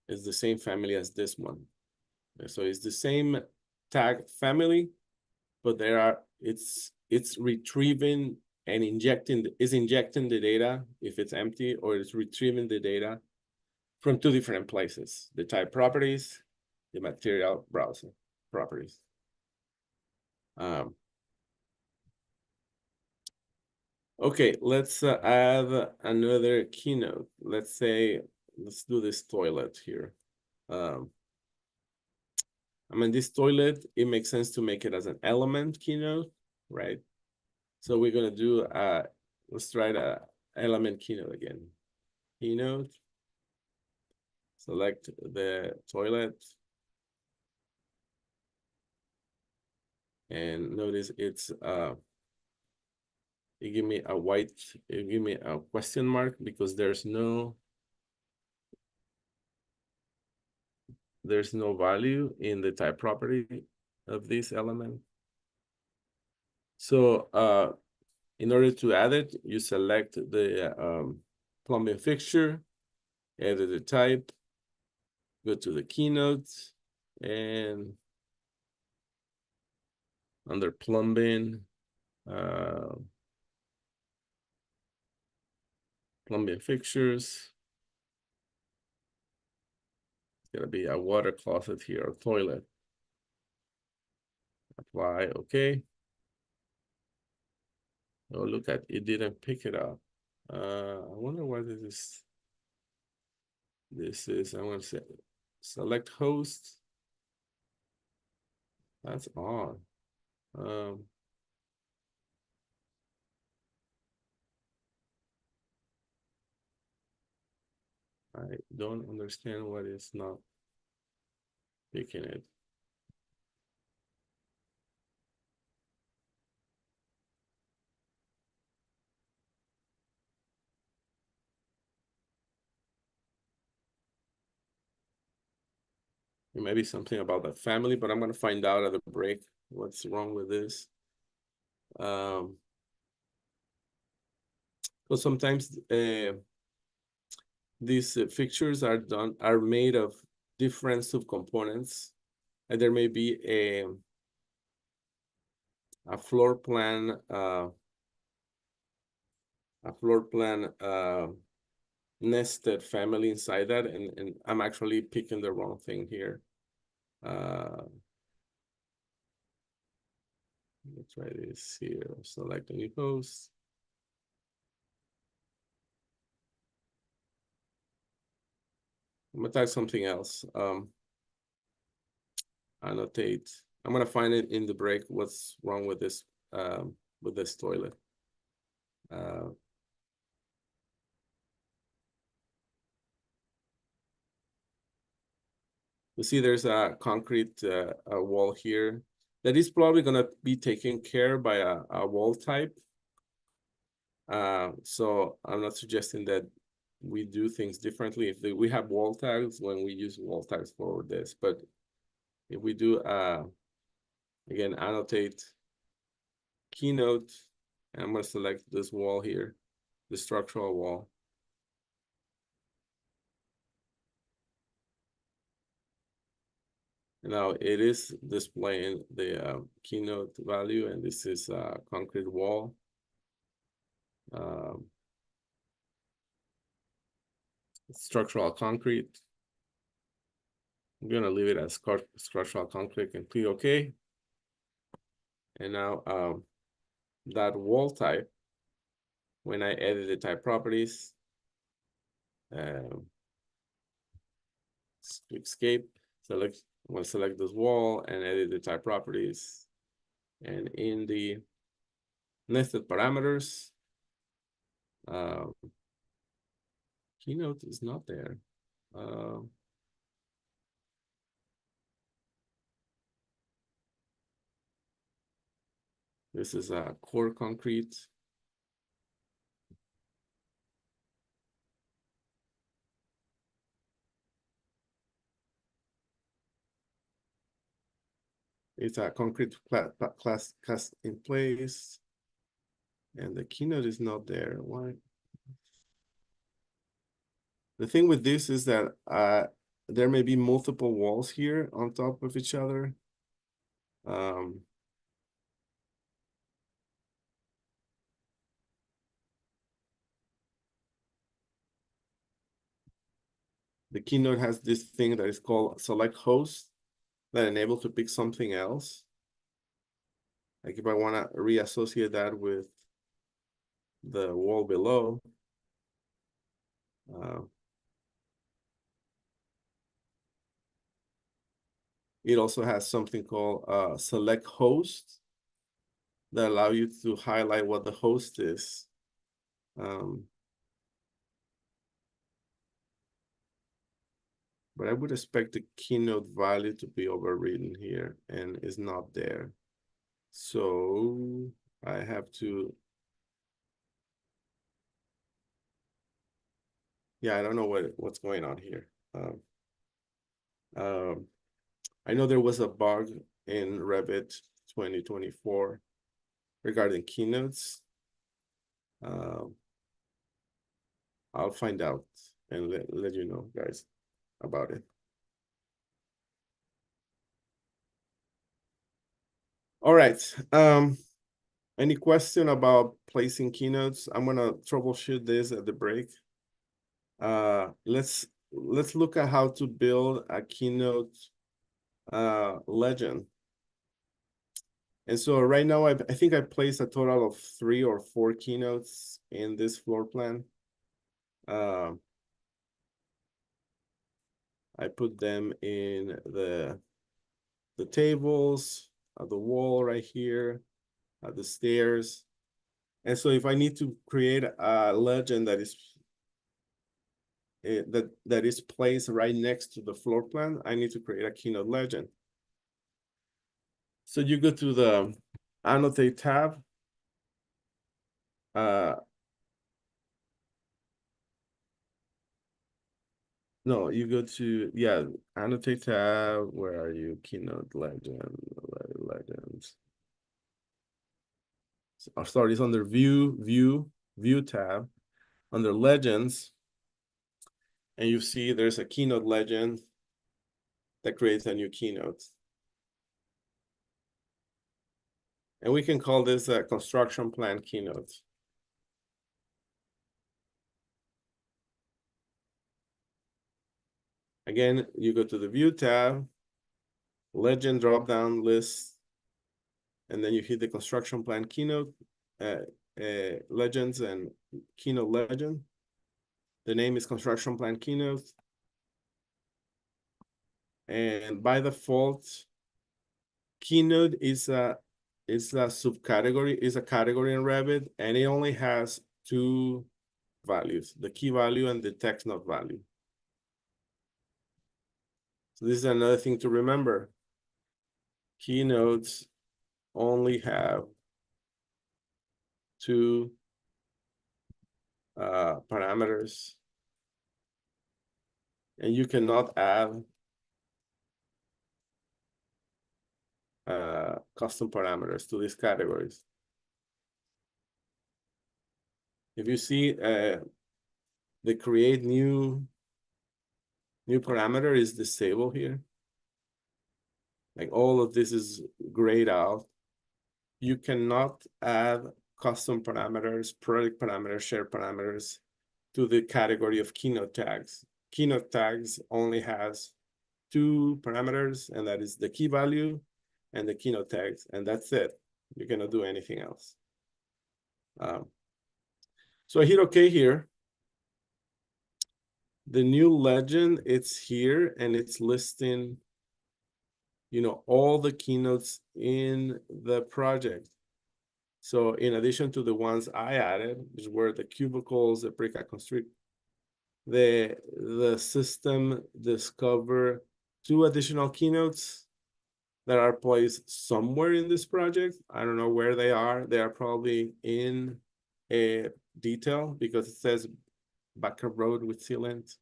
it's the same family as this one. So it's the same tag family, but it's retrieving and injecting the data if it's empty, or it's retrieving the data from two different places: the type properties, the material browser properties. Okay, let's add another keynote. Let's do this toilet here. I mean, this toilet, it makes sense to make it as an element keynote, right? So we're gonna do, let's try the element keynote again. Keynote, select the toilet. And notice it give me a question mark because there's no value in the type property of this element. So in order to add it, you select the plumbing fixture, edit the type, go to the keynote, and under plumbing, plumbing fixtures, it's gonna be a water closet here, or toilet. Apply, okay. Oh, look at it, didn't pick it up. I wonder why this is, I'm gonna say select host. That's odd. I don't understand why it's not picking it. It may be something about the family, but I'm gonna find out at the break what's wrong with this. So sometimes these fixtures are made of different subcomponents, and there may be a floor plan nested family inside that, and I'm actually picking the wrong thing here. Let's try this here. Select a new host. I'm gonna type something else. Annotate. I'm gonna find it in the break. What's wrong with this toilet? You see, there's a concrete a wall here that is probably gonna be taken care by a wall type. So I'm not suggesting that we do things differently. If we have wall tags, when we use wall tags for this, but if we do again, annotate keynote, and I'm gonna select this wall here, the structural wall. Now it is displaying the keynote value, and this is a concrete wall. Structural concrete. I'm gonna leave it as structural concrete and click OK. And now that wall type, when I edit the type properties, escape, I'm gonna select this wall and edit the type properties. And in the nested parameters, keynote is not there. This is a core concrete. It's a concrete class in place, and the keynote is not there. Why? The thing with this is that there may be multiple walls here on top of each other. Um, the keynote has this thing that is called select host that enables to pick something else. Like if I want to reassociate that with the wall below, uh, it also has something called select host that allow you to highlight what the host is. But I would expect the keynote value to be overridden here and is not there. So I have to, yeah, I don't know what's going on here. Um, I know there was a bug in Revit 2024 regarding keynotes. I'll find out and let you know, guys, about it. All right. Any question about placing keynotes? I'm gonna troubleshoot this at the break. Let's look at how to build a keynote legend. And so right now, I think I placed a total of 3 or 4 keynotes in this floor plan. I put them in the tables, the wall right here, the stairs. And so if I need to create a legend that is that is placed right next to the floor plan, I need to create a keynote legend. So you go to the annotate tab. No, you go to, yeah, annotate tab. Where are you? Keynote legends. Oh, sorry, it's under view tab, under legends. And you see there's a keynote legend that creates a new keynote. And we can call this a construction plan keynote. Again, you go to the view tab, legend drop-down list, and then you hit the construction plan keynote, legends and keynote legend. The name is construction plan keynote. And by default, keynote is a subcategory, is a category in Revit, and it only has 2 values, the key value and the text note value. So this is another thing to remember. Keynotes only have 2 parameters, and you cannot add custom parameters to these categories. If you see the create new parameter is disabled here. Like all of this is grayed out. You cannot add custom parameters, product parameters, share parameters to the category of keynote tags. Keynote tags only has 2 parameters, and that is the key value and the keynote tags, and that's it. You cannot do anything else. So I hit OK here. The new legend, it's here, and it's listing, you know, all the keynotes in the project. So in addition to the ones I added, which were the cubicles, the precast constrict, the system discovered 2 additional keynotes that are placed somewhere in this project. I don't know where they are. They are probably in a detail because it says Backer Road with sealant.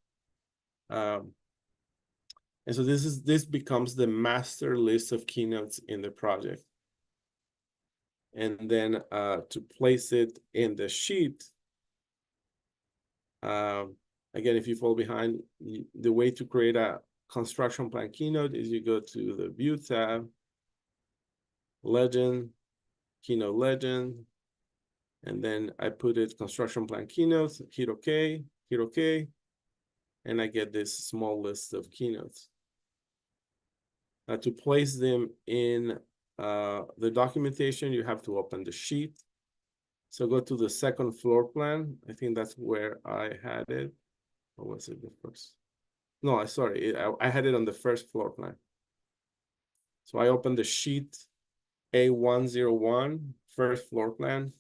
And so this becomes the master list of keynotes in the project. And then to place it in the sheet, again, if you fall behind, the way to create a construction plan keynote is you go to the view tab, legend, keynote legend, and then I put it construction plan keynotes, hit OK, and I get this small list of keynotes. To place them in the documentation, you have to open the sheet. So go to the second floor plan. I think that's where I had it. Or was it the first? No, sorry, I had it on the first floor plan. So I opened the sheet A101, first floor plan.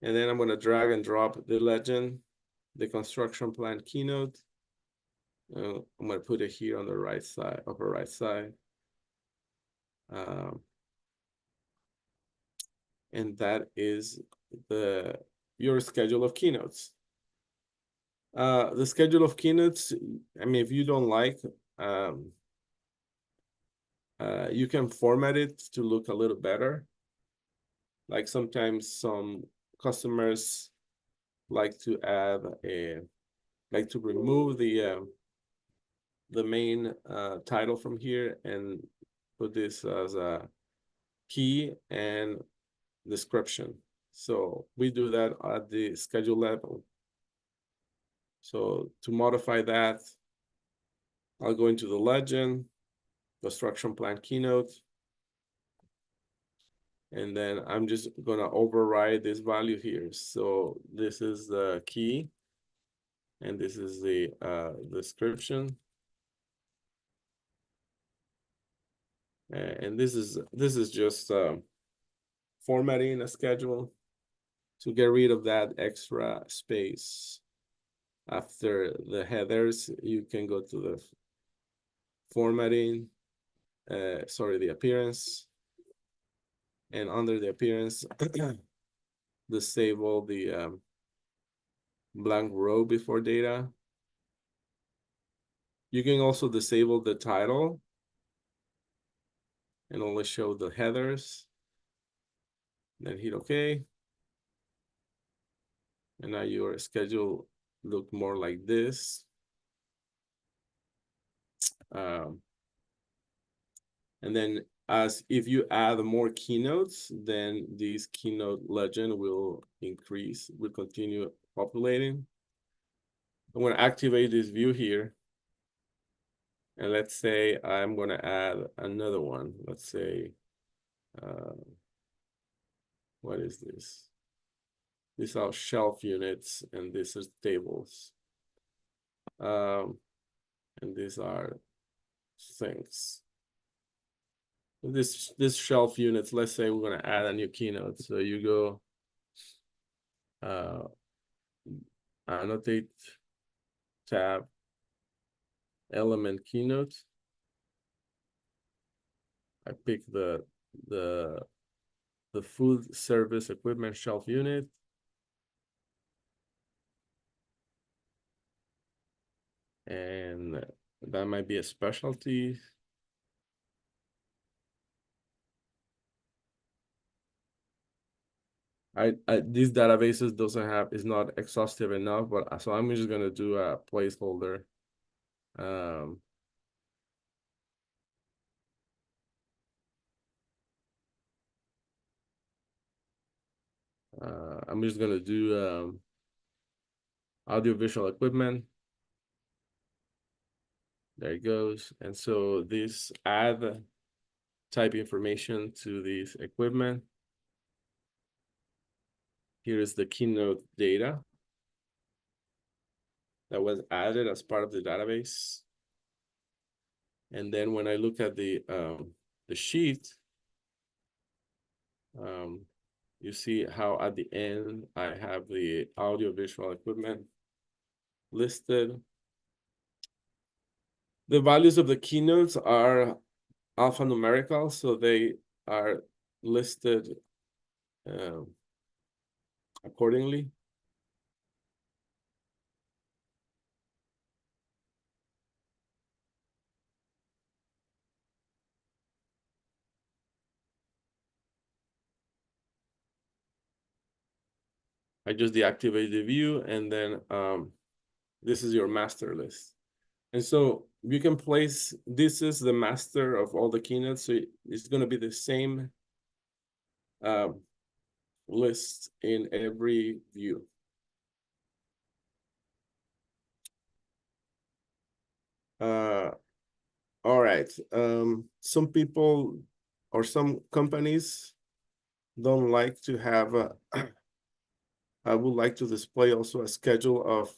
And then I'm going to drag and drop the legend, the construction plan keynote. I'm going to put it here on the right side, upper right side. And that is your schedule of keynotes. The schedule of keynotes, I mean, if you don't like, you can format it to look a little better. Like sometimes some customers like to remove the main title from here and put this as a key and description. So we do that at the schedule level. So to modify that, I'll go into the legend, construction plan keynote, and then I'm just gonna override this value here. So this is the key, and this is the description. And this is just formatting a schedule to get rid of that extra space. After the headers, you can go to the formatting, the appearance, and under the appearance, disable the blank row before data. You can also disable the title and only show the headers. Then hit OK. And now your schedule look more like this. And then if you add more keynotes, then this keynote legend will increase, will continue populating. I'm going to activate this view here. And let's say I'm going to add another one. Let's say, what is this? These are shelf units, and this is tables. And these are things. This shelf units, let's say we're going to add a new keynote. So you go annotate tab, element keynote. I pick the food service equipment shelf unit. And that might be a specialty. These databases is not exhaustive enough, but so I'm just gonna do a placeholder. I'm just gonna do audiovisual equipment. There it goes. And so this add type information to this equipment. Here is the keynote data that was added as part of the database. And then when I look at the sheet, you see how at the end I have the audiovisual equipment listed. The values of the keynotes are alphanumerical, so they are listed accordingly. I just deactivate the view, and then this is your master list. And so you can place, this is the master of all the keynotes, so it's going to be the same list in every view. All right. Some people or some companies don't like to have I would like to display also a schedule of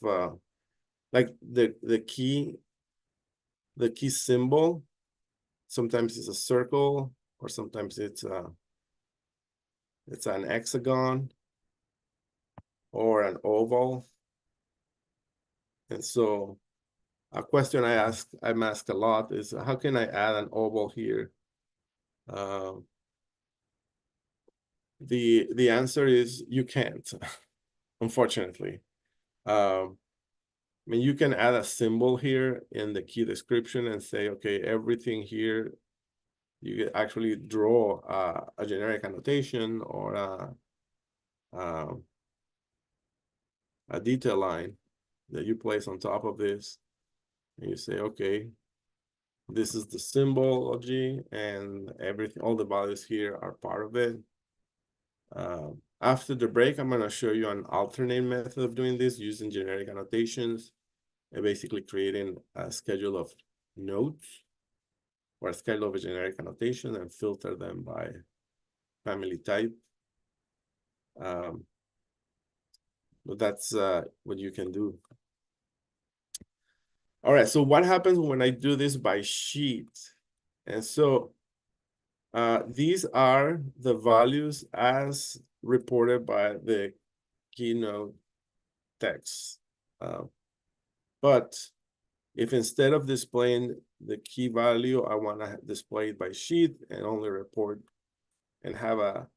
like the key symbol. Sometimes it's a circle, or sometimes it's an hexagon or an oval. And so a question I'm asked a lot is, how can I add an oval here? The answer is you can't, unfortunately. I mean, you can add a symbol here in the key description and say, okay, everything here, you can actually draw a generic annotation or a detail line that you place on top of this. And you say, okay, this is the symbology, and everything, all the values here are part of it. After the break, I'm going to show you an alternate method of doing this using generic annotations and basically creating a schedule of nodes or a schedule of a generic annotation and filter them by family type. But that's what you can do. All right, so what happens when I do this by sheet? And so these are the values as reported by the keynote text. But if instead of displaying the key value, I want to display it by sheet and only report and have a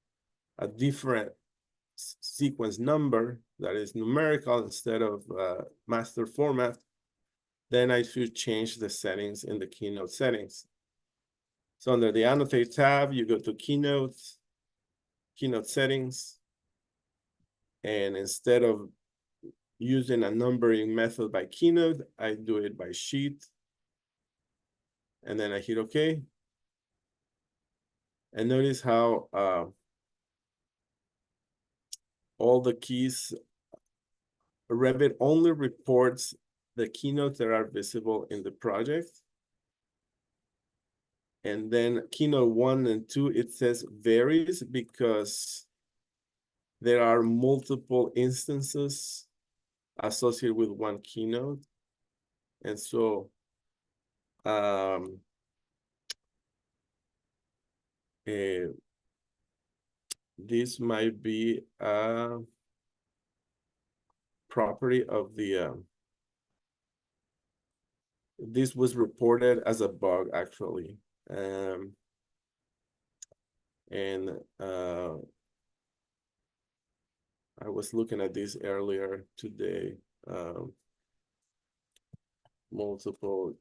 different sequence number that is numerical instead of master format, then I should change the settings in the keynote settings. So under the annotate tab, you go to keynote settings, and instead of using a numbering method by keynote, I do it by sheet, and then I hit OK. And notice how all the keys, Revit only reports the keynotes that are visible in the project. And then keynote 1 and 2, it says varies because there are multiple instances associated with one keynote. And so this might be a property of the this was reported as a bug actually. And I was looking at this earlier today. Multiple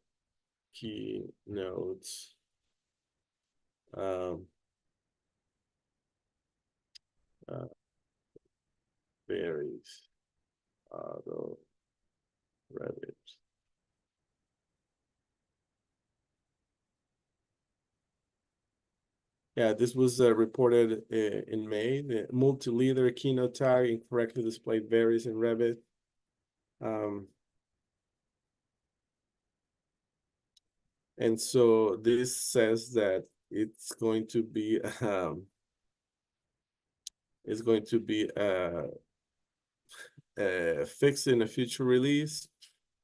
key nodes. Varies. Auto Revit. Yeah, this was reported in May. The multi-leader keynote tag incorrectly displayed varies in Revit. And so this says that it's going to be fixed in a future release.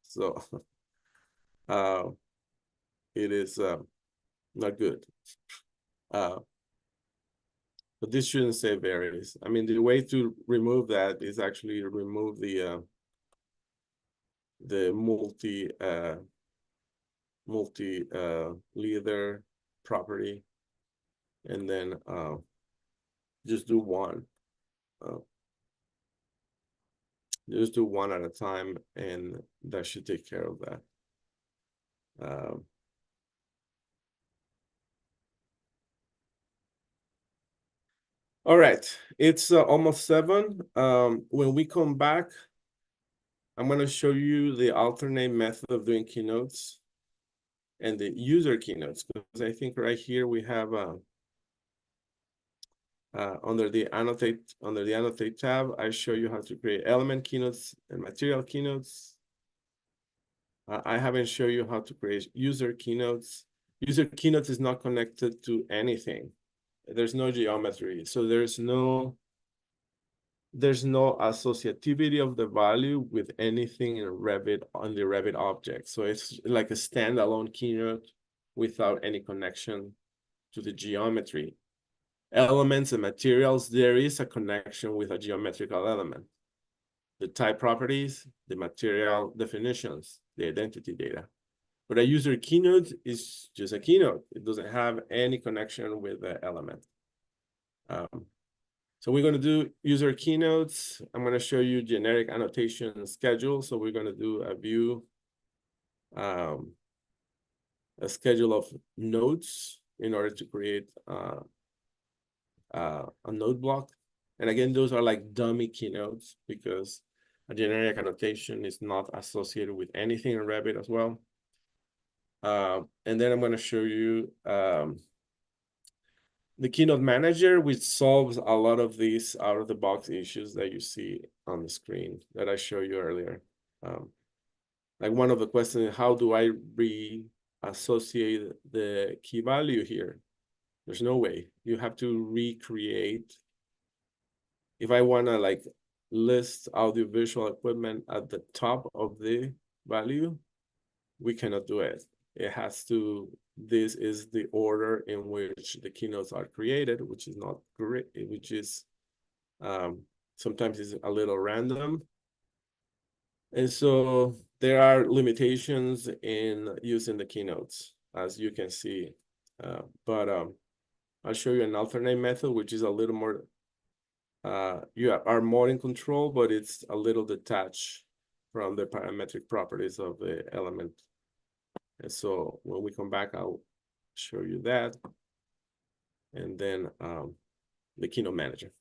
So it is not good. But this shouldn't say varies. I mean, the way to remove that is actually remove the multi leader property, and then just do one. Just do one at a time, and that should take care of that. All right, it's almost 7. When we come back, I'm going to show you the alternate method of doing keynotes. and the user keynotes, because I think right here we have under the annotate tab, I show you how to create element keynotes and material keynotes. I haven't shown you how to create user keynotes. User keynotes is not connected to anything. There's no geometry, so there's no associativity of the value with anything in Revit on the Revit object. So it's like a standalone keynote without any connection to the geometry. Elements and materials, there is a connection with a geometrical element. The type properties, the material definitions, the identity data. But a user keynote is just a keynote. It doesn't have any connection with the element. So we're going to do user keynotes. I'm going to show you generic annotation schedule. So we're going to do a view, a schedule of nodes in order to create a node block. And again, those are like dummy keynotes because a generic annotation is not associated with anything in Revit as well. And then I'm going to show you the Keynote Manager, which solves a lot of these out-of-the-box issues that you see on the screen that I showed you earlier. Like one of the questions is, how do I re-associate the key value here? There's no way. You have to recreate. If I want to like list audiovisual equipment at the top of the value, we cannot do it. It has to, this is the order in which the keynotes are created, which is not great, which is sometimes is a little random. And so there are limitations in using the keynotes, as you can see. But I'll show you an alternate method, which is a little more, you are more in control, but it's a little detached from the parametric properties of the element. And so when we come back, I'll show you that. And then the Keynote Manager.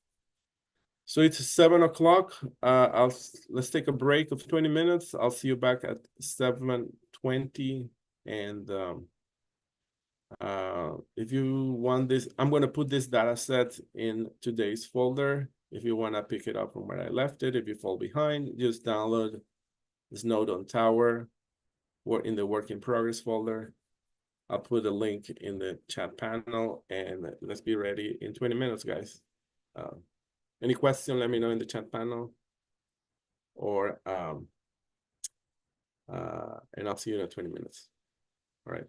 So it's 7 o'clock. Let's take a break of 20 minutes. I'll see you back at 7:20. And if you want this, I'm going to put this data set in today's folder. If you want to pick it up from where I left it, if you fall behind, just download this node on Tower or in the work in progress folder. I'll put a link in the chat panel, and let's be ready in 20 minutes, guys. Any question, let me know in the chat panel, or and I'll see you in 20 minutes. All right.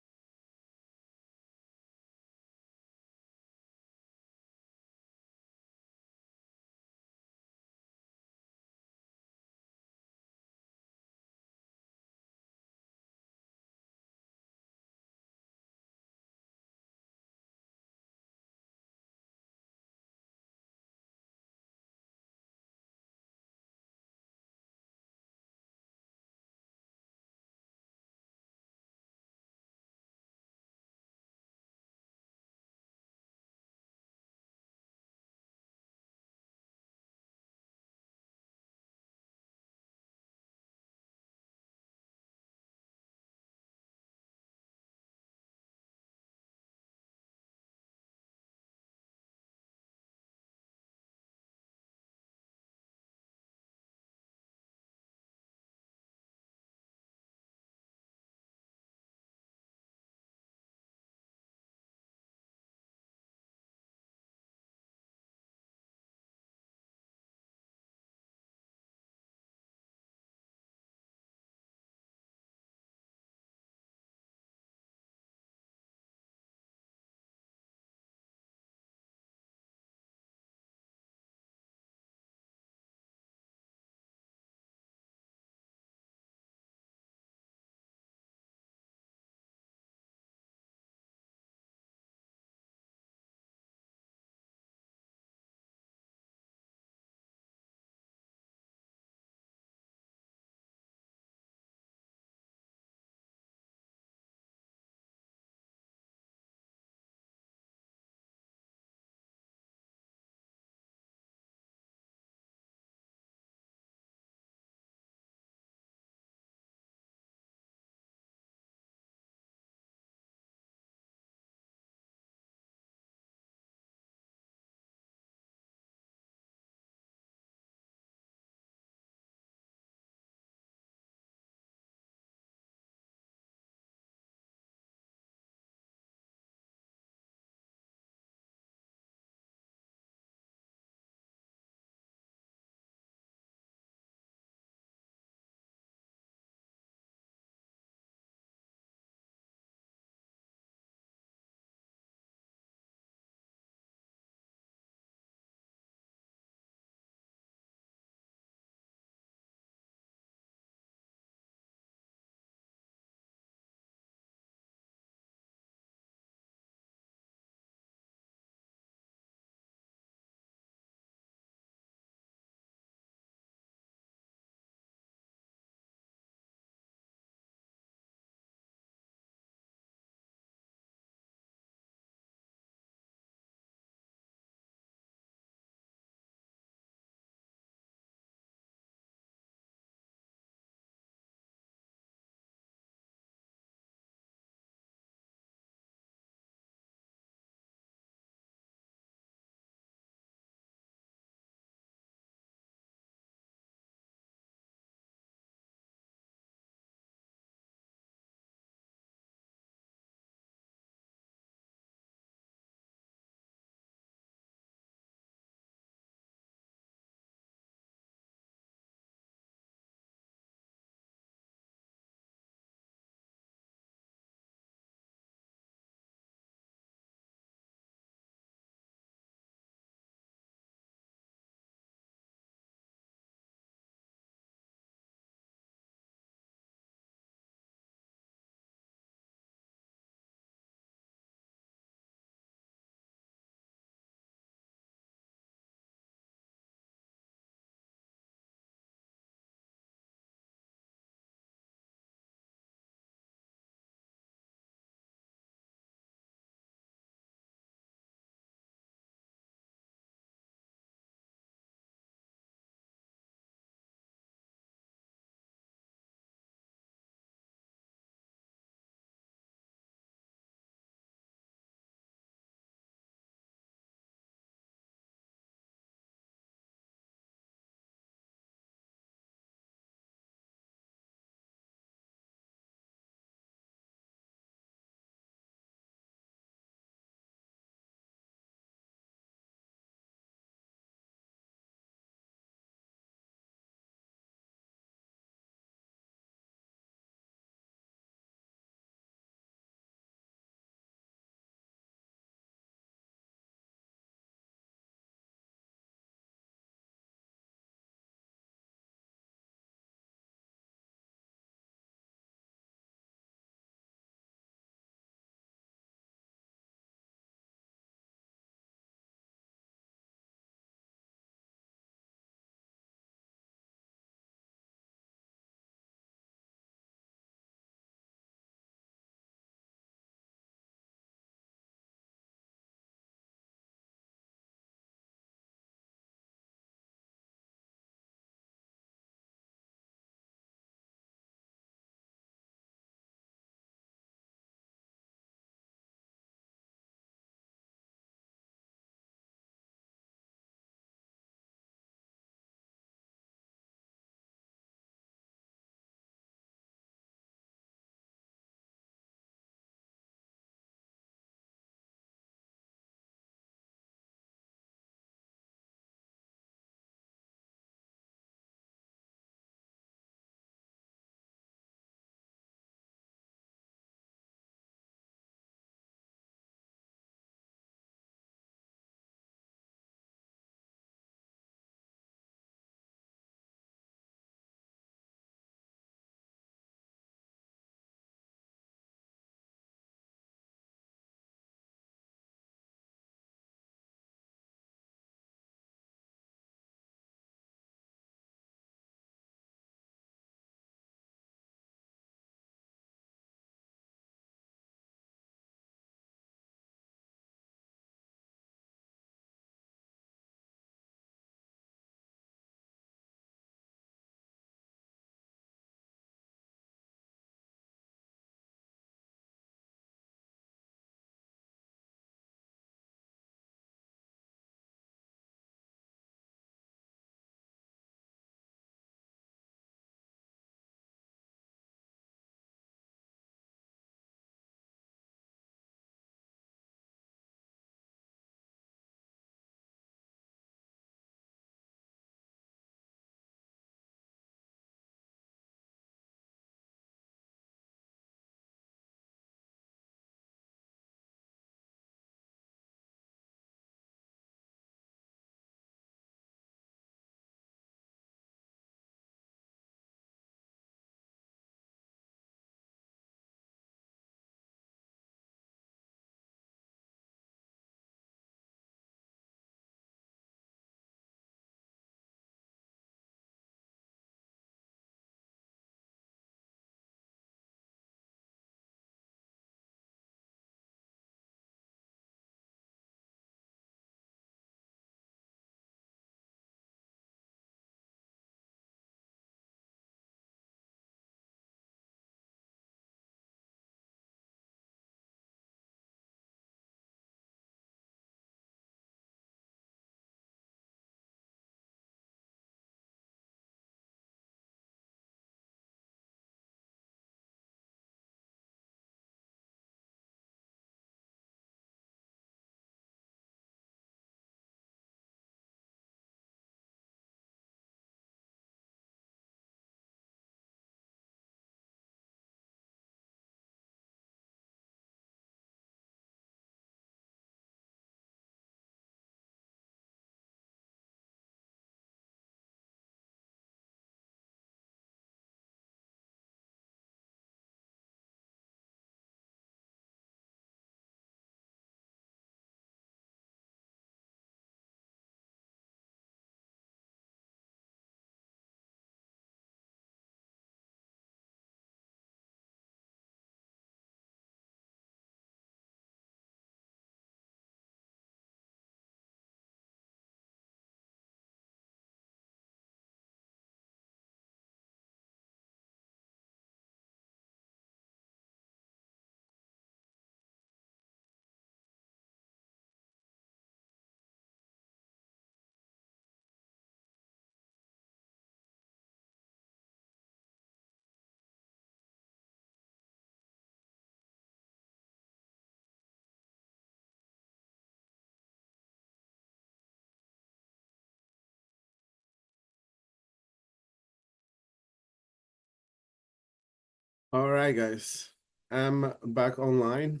All right, guys, I'm back online,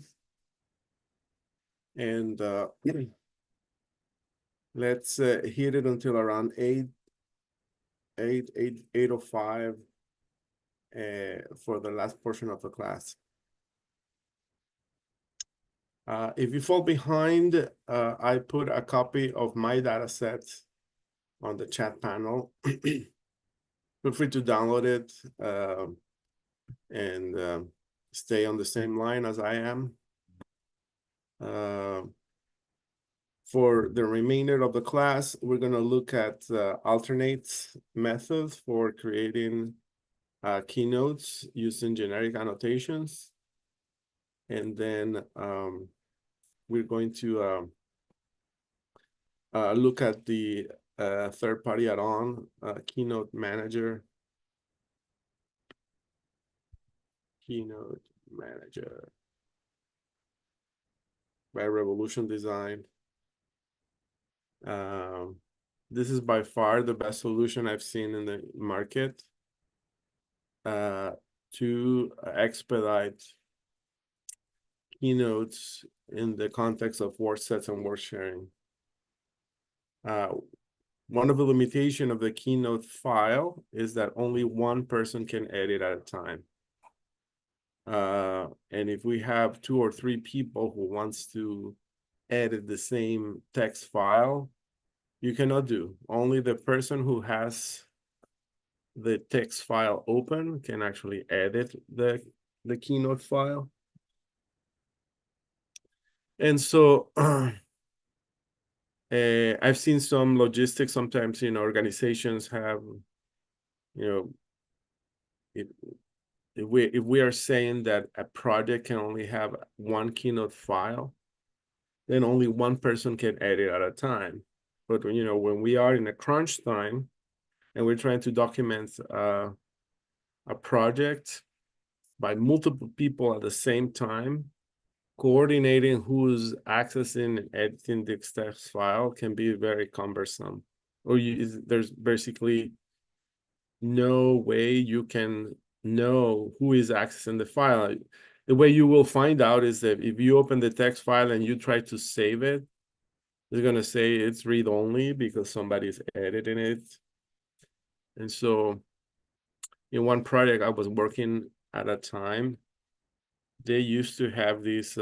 and let's hit it until around 8:05 for the last portion of the class. If you fall behind, I put a copy of my data set on the chat panel. Feel free to download it and stay on the same line as I am. For the remainder of the class, we're going to look at alternate methods for creating keynotes using generic annotations. And then we're going to look at the third-party add-on Keynote Manager. Keynote Manager by Revolution Design. This is by far the best solution I've seen in the market to expedite keynotes in the context of word sets and word sharing. One of the limitations of the Keynote file is that only one person can edit at a time. And if we have 2 or 3 people who wants to edit the same text file, you cannot do. Only the person who has the text file open can actually edit the Keynote file. And so I've seen some logistics sometimes, organizations have, if we are saying that a project can only have one Keynote file, then only one person can edit at a time. But when we are in a crunch time and we're trying to document a project by multiple people at the same time, coordinating who's accessing and editing the text file can be very cumbersome. Or there's basically no way you can know who is accessing the file. The way you will find out is that if you open the text file and you try to save it, it's going to say it's read-only because somebody's editing it. And so in one project I was working at a time, they used to have these,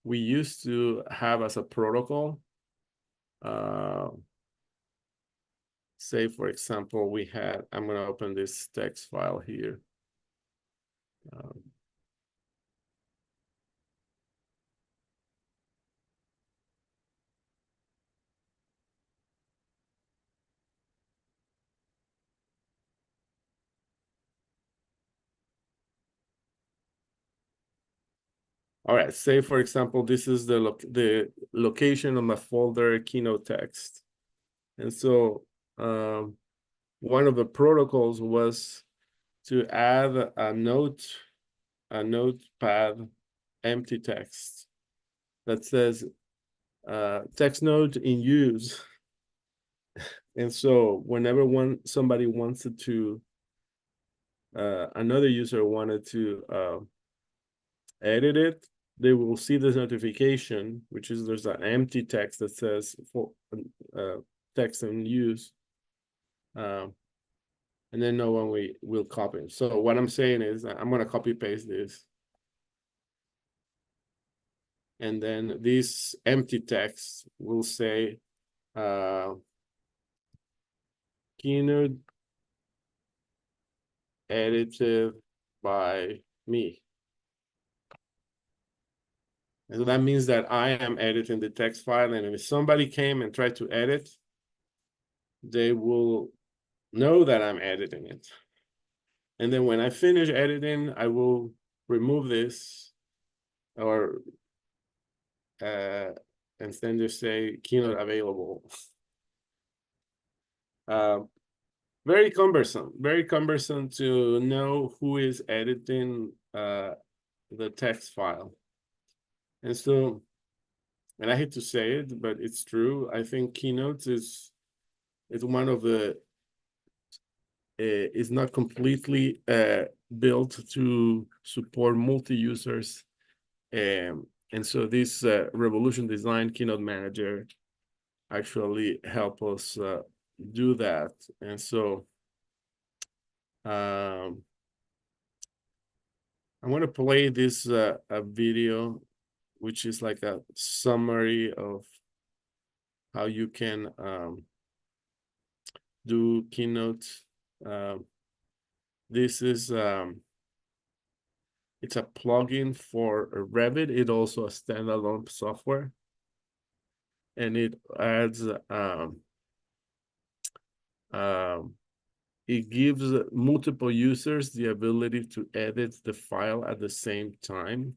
we used to have as a protocol, say, for example, we had, I'm going to open this text file here. All right, say, for example, this is the location of my folder Keynote text. And so one of the protocols was to add a notepad empty text that says text note in use. And so whenever somebody wanted to, another user wanted to edit it, they will see this notification, which is there's an empty text that says for text in use. And then no one will copy it. So what I'm saying is I'm going to copy paste this. And then this empty text will say keynote edited by me. And so that means that I am editing the text file. And if somebody came and tried to edit, they will know that I'm editing it. And then when I finish editing, I will remove this or and then just say keynote available. Very cumbersome to know who is editing the text file. And so, and I hate to say it, but it's true. I think Keynote is one of the is not completely built to support multi-users. And so this Revolution Design Keynote Manager actually help us do that. And so I'm going to play this a video, which is like a summary of how you can do Keynote. This is it's a plugin for Revit. It also a standalone software, and it adds it gives multiple users the ability to edit the file at the same time.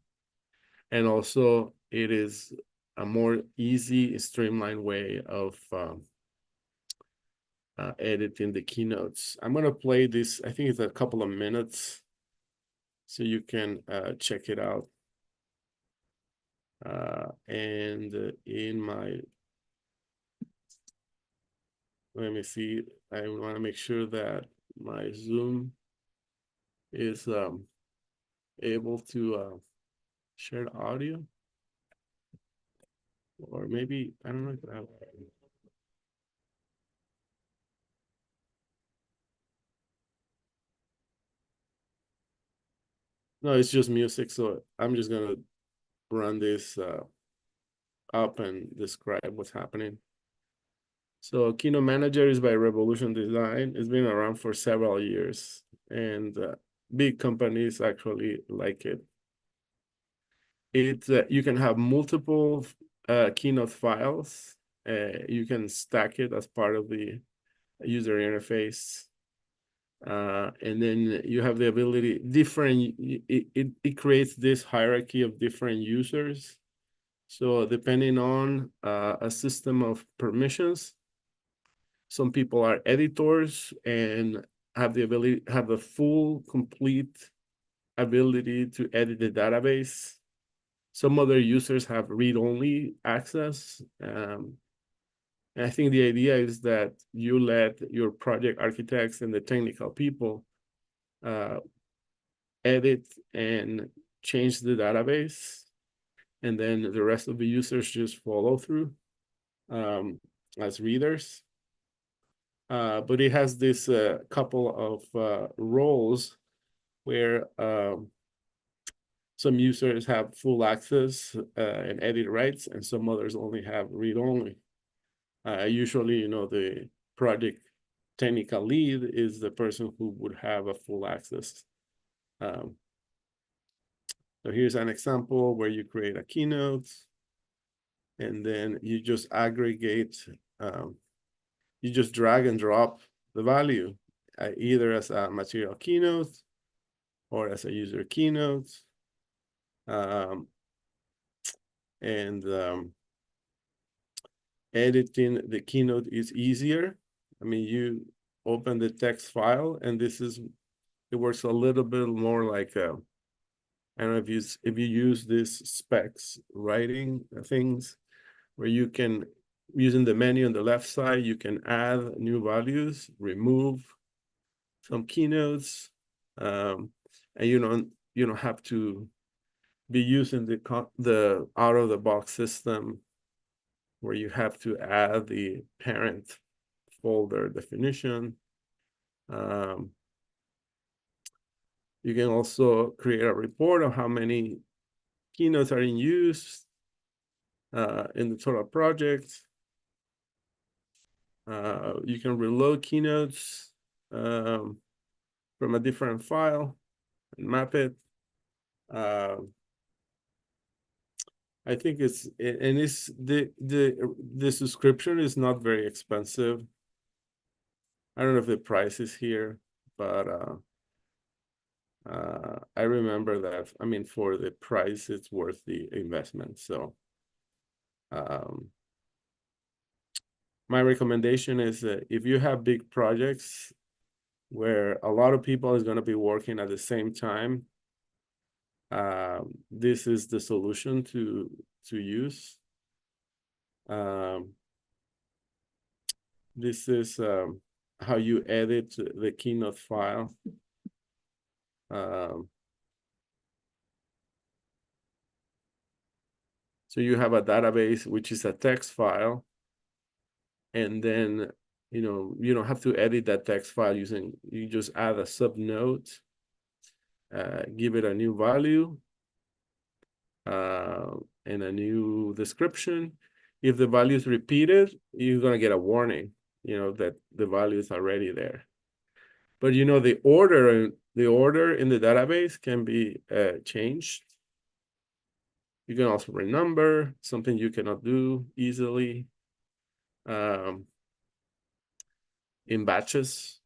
And also it is a more easy, streamlined way of editing the keynotes. I'm going to play this. I think it's a couple of minutes, so you can check it out. And in my, let me see, I want to make sure that my Zoom is able to share the audio. Or maybe, I don't know if I have. No, it's just music. So I'm just gonna run this up and describe what's happening. So Keynote Manager is by Revolution Design. It's been around for several years, and big companies actually like it. You can have multiple Keynote files. You can stack it as part of the user interface. And then you have the ability, it creates this hierarchy of different users. So depending on a system of permissions, some people are editors and have the ability, have a full, complete ability to edit the database. Some other users have read-only access. And I think the idea is that you let your project architects and the technical people edit and change the database, and then the rest of the users just follow through as readers. But it has this couple of roles where some users have full access and edit rights, and some others only have read-only. Usually, the project technical lead is the person who would have a full access. So here's an example where you create a keynote, and then you just aggregate, you just drag and drop the value, either as a material keynote or as a user keynote. And editing the keynote is easier. I mean, you open the text file, and it works a little bit more like I don't know if you use this specs writing things where you can, using the menu on the left side, you can add new values, remove some keynotes, and you don't have to be using the out of the box system where you have to add the parent folder definition. You can also create a report of how many keynotes are in use in the total project. You can reload keynotes from a different file and map it. I think the subscription is not very expensive. I don't know if the price is here, but I remember that, I mean, for the price, it's worth the investment. So my recommendation is that if you have big projects where a lot of people is going to be working at the same time, this is the solution to use. This is how you edit the Keynote file. Um, so you have a database, which is a text file. And then, you don't have to edit that text file you just add a subnote, give it a new value, and a new description. If the value is repeated, you're gonna get a warning, that the value is already there. But the order in the database can be changed. You can also renumber, something you cannot do easily, in batches,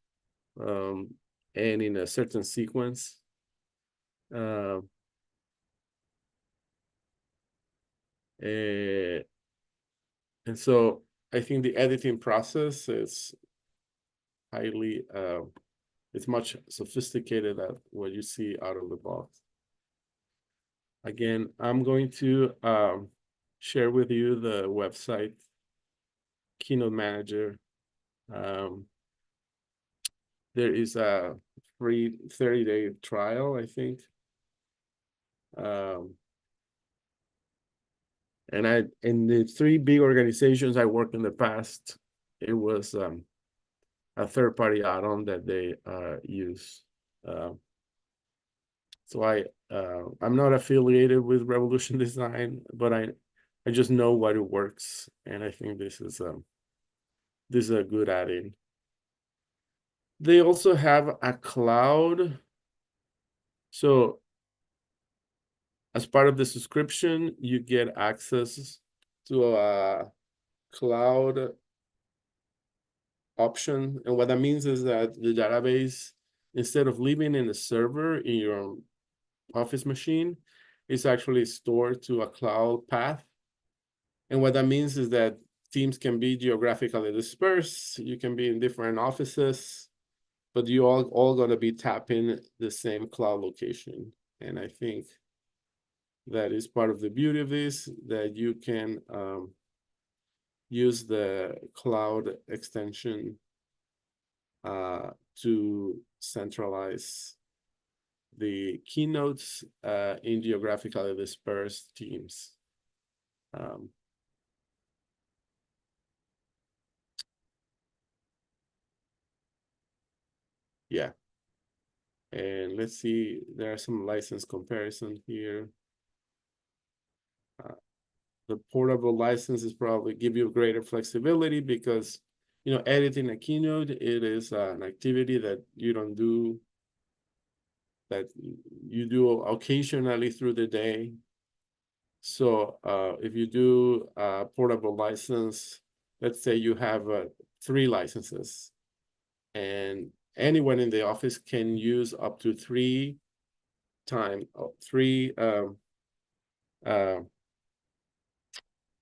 and in a certain sequence. Uh, and so I think the editing process is highly, it's much sophisticated than what you see out of the box. Again, I'm going to share with you the website, Keynote Manager. There is a free 30-day trial, I think. And in the 3 big organizations I worked in the past, it was a third-party add-on that they use. So I'm not affiliated with Revolution Design, but I just know what it works, and I think this is a good add-in. They also have a cloud. So as part of the subscription, you get access to a cloud option. And what that means is that the database, instead of living in a server in your office machine, is actually stored to a cloud path. And what that means is that teams can be geographically dispersed. You can be in different offices, but you all going to be tapping the same cloud location. And I think that is part of the beauty of this, that you can use the cloud extension to centralize the keynotes in geographically dispersed teams. Yeah. And let's see, there are some license comparison here. The portable licenses probably give you greater flexibility because, editing a keynote, it is an activity that you don't do, that you do occasionally through the day. So if you do a portable license, let's say you have 3 licenses, and anyone in the office can use up to 3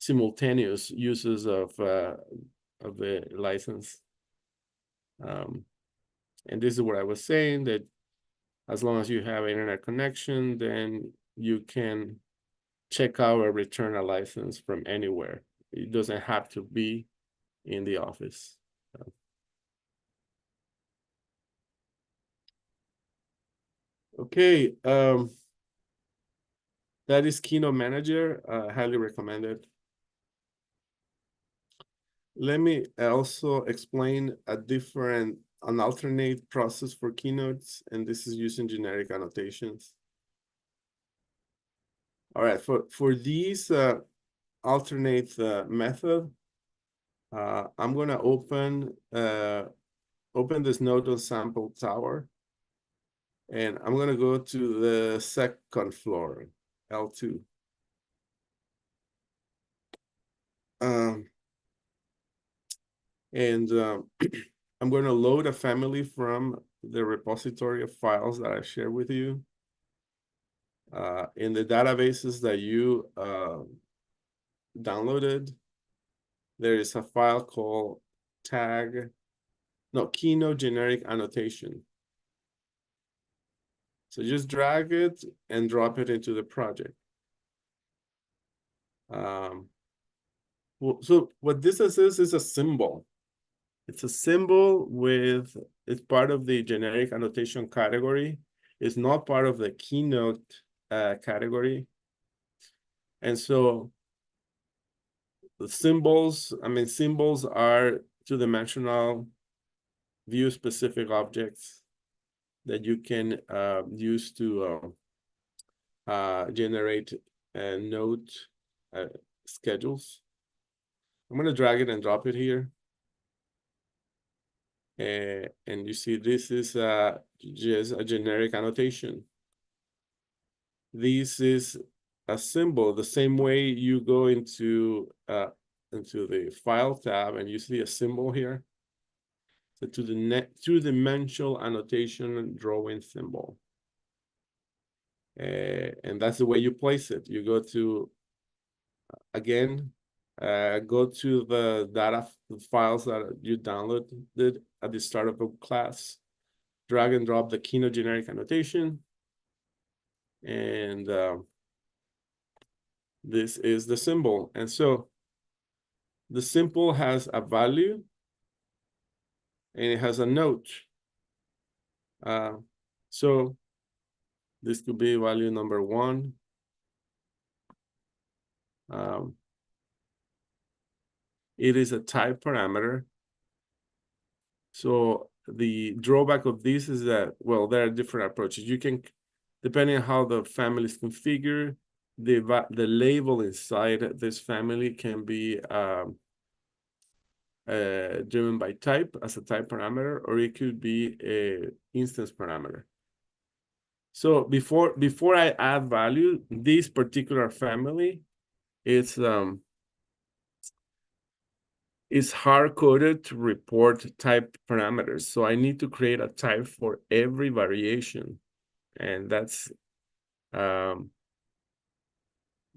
simultaneous uses of the license. And this is what I was saying, that as long as you have internet connection, then you can check out or return a license from anywhere. It doesn't have to be in the office. Okay, that is Keynote Manager, highly recommended. Let me also explain an alternate process for keynotes, and this is using generic annotations. All right, for these alternate method, I'm gonna open this node on sample tower, and I'm gonna go to the second floor, L2. And I'm going to load a family from the repository of files that I shared with you. In the databases that you downloaded, there is a file called Keynote Generic Annotation. So just drag it and drop it into the project. So what this is a symbol. It's a symbol with, it's part of the generic annotation category. It's not part of the keynote category. And so the symbols, symbols are two-dimensional view-specific objects that you can use to generate note schedules. I'm going to drag it and drop it here. And you see this is just a generic annotation. This is a symbol, the same way you go into the File tab and you see a symbol here. So to the two-dimensional annotation drawing symbol. And that's the way you place it. You go to, again, go to the data files that you downloaded at the start of a class, drag and drop the Keynote generic annotation, and this is the symbol. And so the symbol has a value and it has a note. So this could be value number 1. It is a type parameter. So the drawback of this is that, well, there are different approaches. You can, depending on how the family is configured, the label inside this family can be driven by type as a type parameter, or it could be a instance parameter. So before I add value, this particular family is hard-coded to report type parameters. So I need to create a type for every variation. And that's, but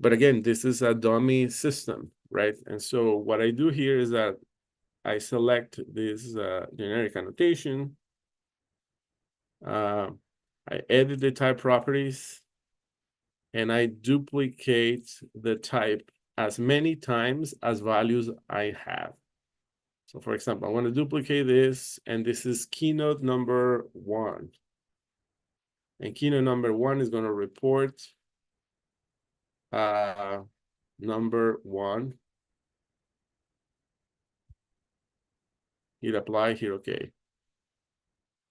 again, this is a dummy system, right? And so what I do here is that I select this generic annotation. I edit the type properties, and I duplicate the type as many times as values I have. So for example, I want to duplicate this, and this is keynote number 1. And keynote number 1 is going to report number 1. Hit apply, hit OK.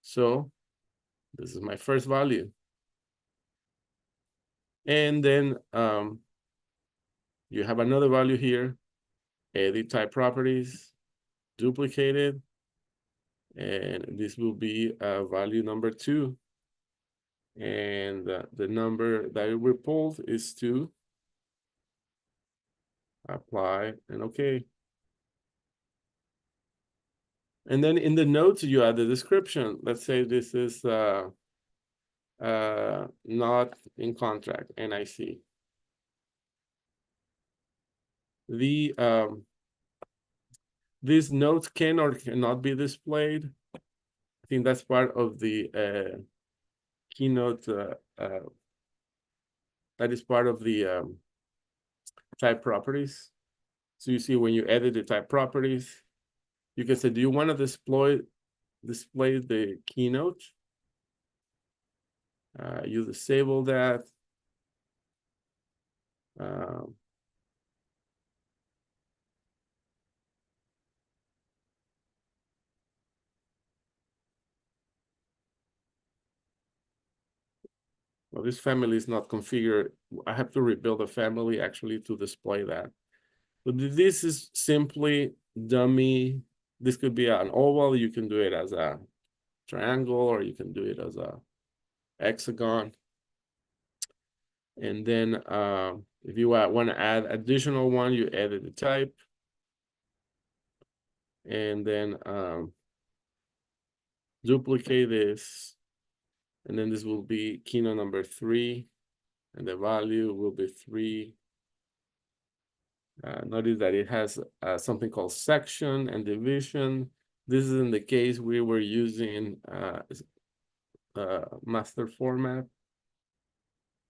So this is my first value. And then you have another value here, edit type properties, duplicate it, and this will be value number 2. And the number that we pulled is 2. Apply and OK. And then in the notes, you add the description. Let's say this is not in contract, NIC. These notes can or cannot be displayed. I think that's part of the keynote. That is part of the type properties. So you see when you edit the type properties, you can say, do you want to display the keynote? You disable that. Well, this family is not configured. I have to rebuild a family actually to display that. So this is simply dummy. This could be an oval. You can do it as a triangle, or you can do it as a hexagon. And then if you want to add additional one, you edit the type. And then duplicate this. And then this will be keynote number 3. And the value will be 3. Notice that it has something called section and division. This is in the case we were using master format.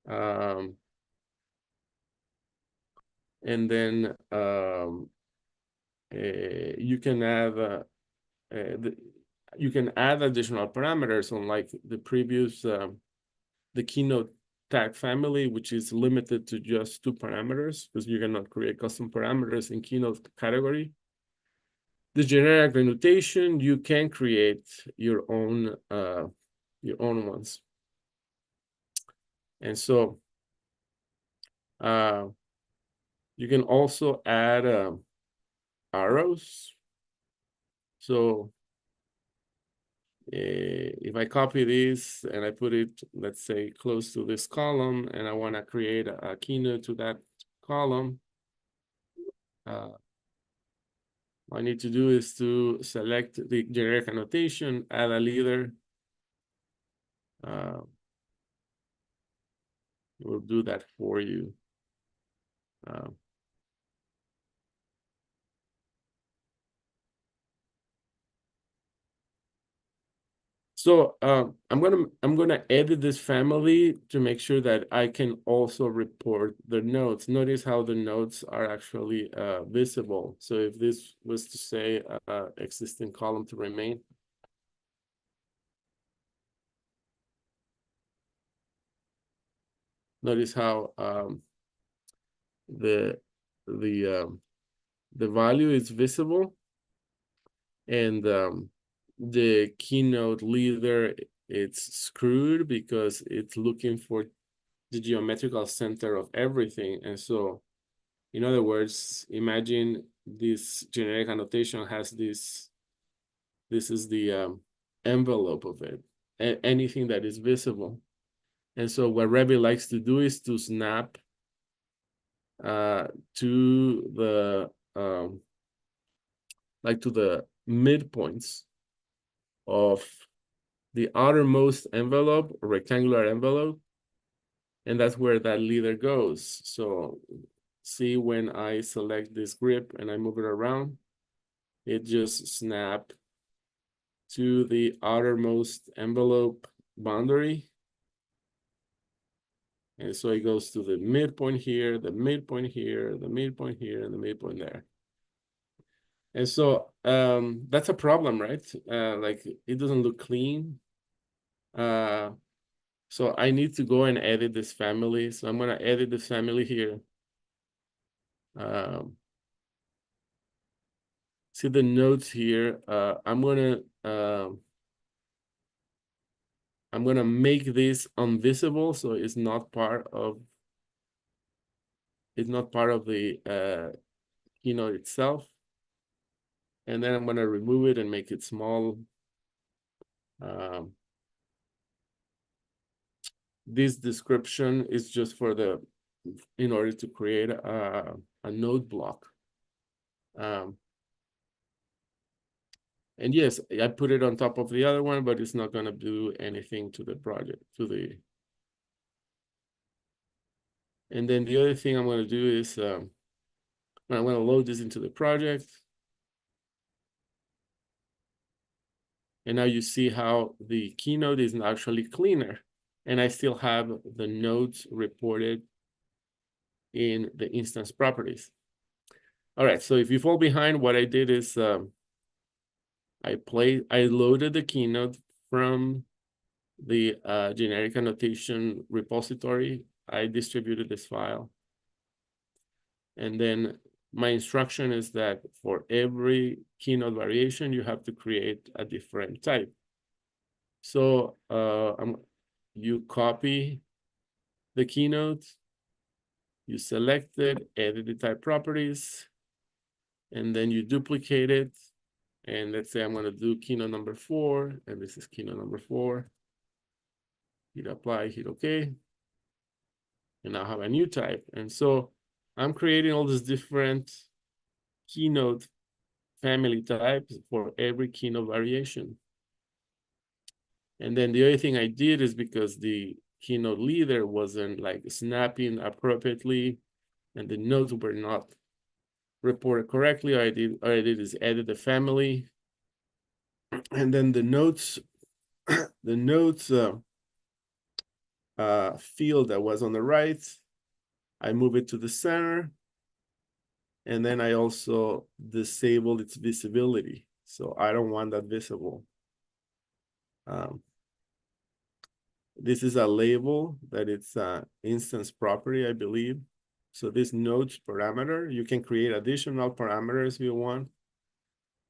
And then you can have you can add additional parameters, unlike the previous the keynote tag family, which is limited to just 2 parameters, because you cannot create custom parameters in keynote category. The generic annotation, you can create your own ones. And so you can also add arrows. So if I copy this and I put it, let's say, close to this column, and I want to create a keynote to that column, all I need to do is to select the generic annotation, add a leader. We'll do that for you. So I'm gonna edit this family to make sure that I can also report the nodes. Notice how the nodes are actually visible. So if this was to say existing column to remain, notice how the value is visible, and the keynote leader, it's screwed because it's looking for the geometrical center of everything. And so, in other words, imagine this generic annotation has this is the envelope of it, anything that is visible. And so what Revit likes to do is to snap to the to the midpoints of the outermost envelope, or rectangular envelope, and that's where that leader goes. So see, when I select this grip and I move it around, it just snaps to the outermost envelope boundary. And so it goes to the midpoint here, the midpoint here, the midpoint here, and the midpoint there. And so that's a problem, right? Like, it doesn't look clean. So I need to go and edit this family. So I'm gonna edit this family here. See the notes here. I'm gonna make this invisible, so it's not part of the keynote itself. And then I'm gonna remove it and make it small. This description is just for in order to create a node block. And yes, I put it on top of the other one, but it's not gonna do anything to the project, and then the other thing I'm gonna do is I'm gonna load this into the project. And now you see how the keynote is actually cleaner, and I still have the nodes reported in the instance properties. All right, so if you fall behind, what I did is I loaded the keynote from the generic annotation repository. I distributed this file. And then my instruction is that for every keynote variation, you have to create a different type. So you copy the keynote, you select it, edit the type properties, and then you duplicate it. And let's say I'm going to do keynote number 4, and this is keynote number 4. Hit apply, hit OK. And now I have a new type. And so I'm creating all these different keynote family types for every keynote variation. And then the other thing I did is, because the keynote leader wasn't like snapping appropriately and the nodes were not reported correctly, all I did is edit the family. And then the notes field that was on the right, I move it to the center. And then I also disabled its visibility. So I don't want that visible. This is a label that it's an instance property, I believe. So this nodes parameter, you can create additional parameters if you want.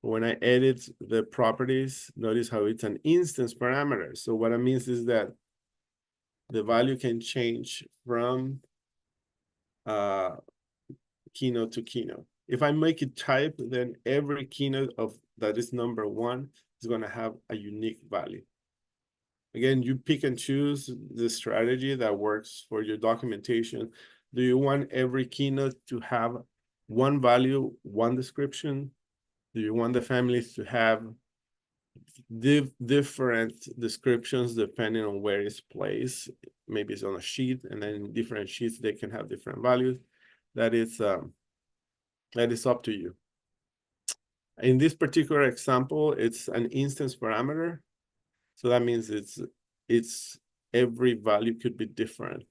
When I edit the properties, notice how it's an instance parameter. So what it means is that the value can change from keynote to keynote. If I make it type, then every keynote of that is number 1 is going to have a unique value. Again, you pick and choose the strategy that works for your documentation. Do you want every keynote to have one value, one description? Do you want the families to have different descriptions depending on where it's placed? Maybe it's on a sheet, and then different sheets, they can have different values. That is up to you. In this particular example, it's an instance parameter. So that means it's every value could be different.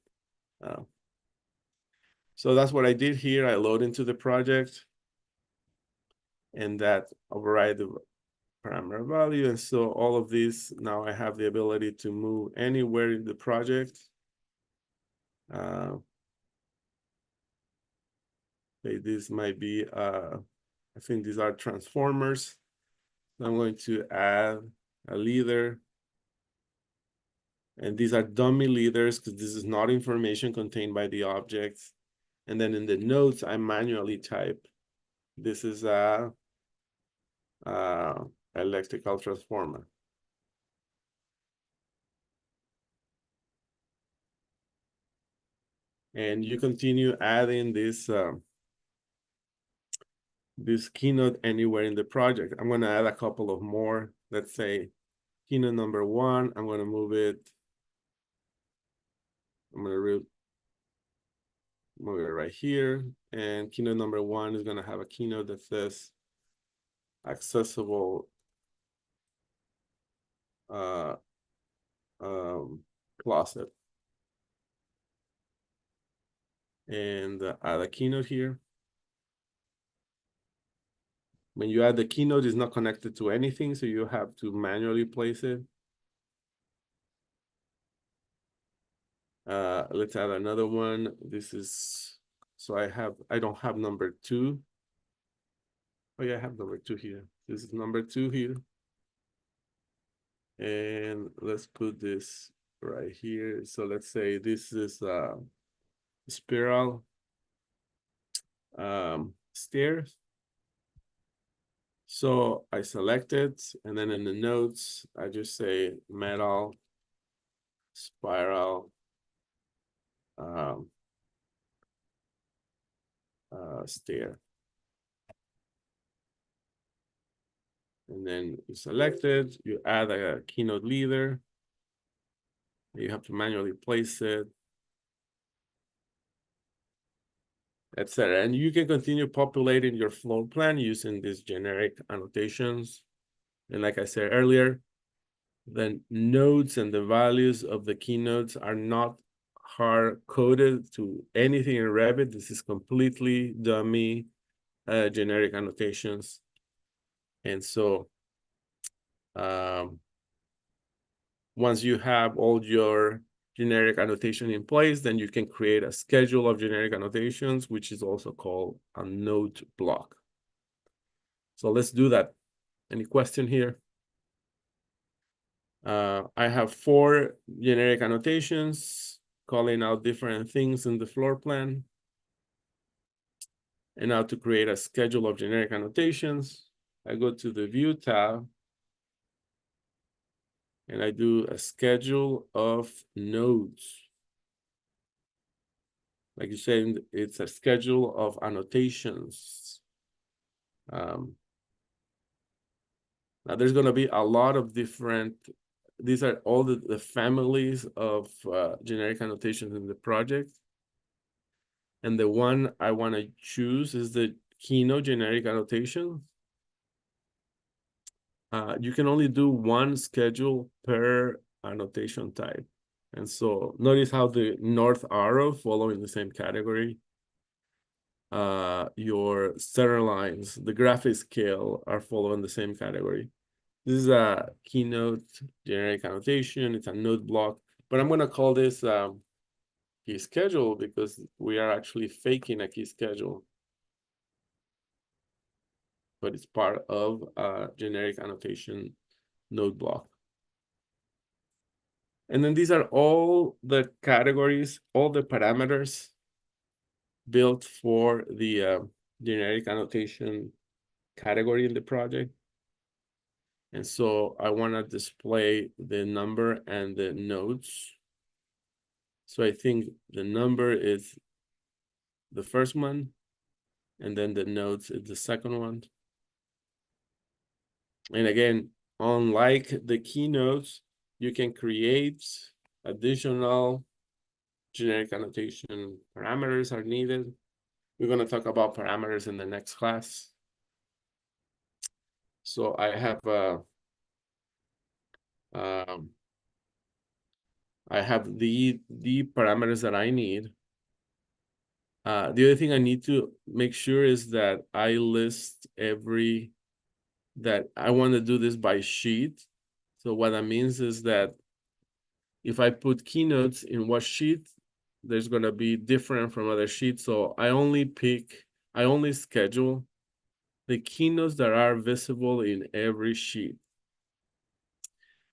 So that's what I did here. I load into the project, and that override the parameter value. And so all of these, now I have the ability to move anywhere in the project. Okay, this might be, I think these are transformers. I'm going to add a leader. And these are dummy leaders because this is not information contained by the object. And then in the notes, I manually type, this is a electrical transformer. And you continue adding this keynote anywhere in the project. I'm going to add a couple of more. Let's say keynote number 1, I'm going to move it. I'm going to move it right here. And keynote number 1 is going to have a keynote that says accessible closet. And add a keynote here. When you add the keynote, it's not connected to anything, so you have to manually place it. Let's add another one. This is, so I don't have number 2. Oh yeah, I have number 2 here. This is number 2 here. And let's put this right here. So let's say this is a spiral stairs. So I select it, and then in the notes, I just say metal spiral stair. And then you select it, you add a keynote leader. You have to manually place it, etc. And you can continue populating your floor plan using these generic annotations. And like I said earlier, the nodes and the values of the keynotes are not hard-coded to anything in Revit. This is completely dummy generic annotations. And so once you have all your generic annotation in place, then you can create a schedule of generic annotations, which is also called a node block. So let's do that. Any question here? I have 4 generic annotations calling out different things in the floor plan. And now to create a schedule of generic annotations, I go to the View tab, and I do a schedule of nodes. Like you said, it's a schedule of annotations. Now there's going to be a lot of different, these are all the families of generic annotations in the project. And the one I want to choose is the keynote generic annotation. You can only do one schedule per annotation type. And so notice how the north arrow following the same category. your center lines, the graphic scale are following the same category. This is a keynote generic annotation. It's a node block, but I'm gonna call this key schedule because we are actually faking a key schedule, but it's part of a generic annotation node block. And then these are all the categories, all the parameters built for the generic annotation category in the project. And so I want to display the number and the nodes. So I think the number is the first one, and then the nodes is the second one. And again, unlike the keynotes, you can create additional generic annotation parameters are needed. We're going to talk about parameters in the next class. So I have the parameters that I need. The other thing I need to make sure is that I list that I want to do this by sheet. So what that means is that if I put keynotes in what sheet, there's going to be different from other sheets. So I only schedule the keynotes that are visible in every sheet.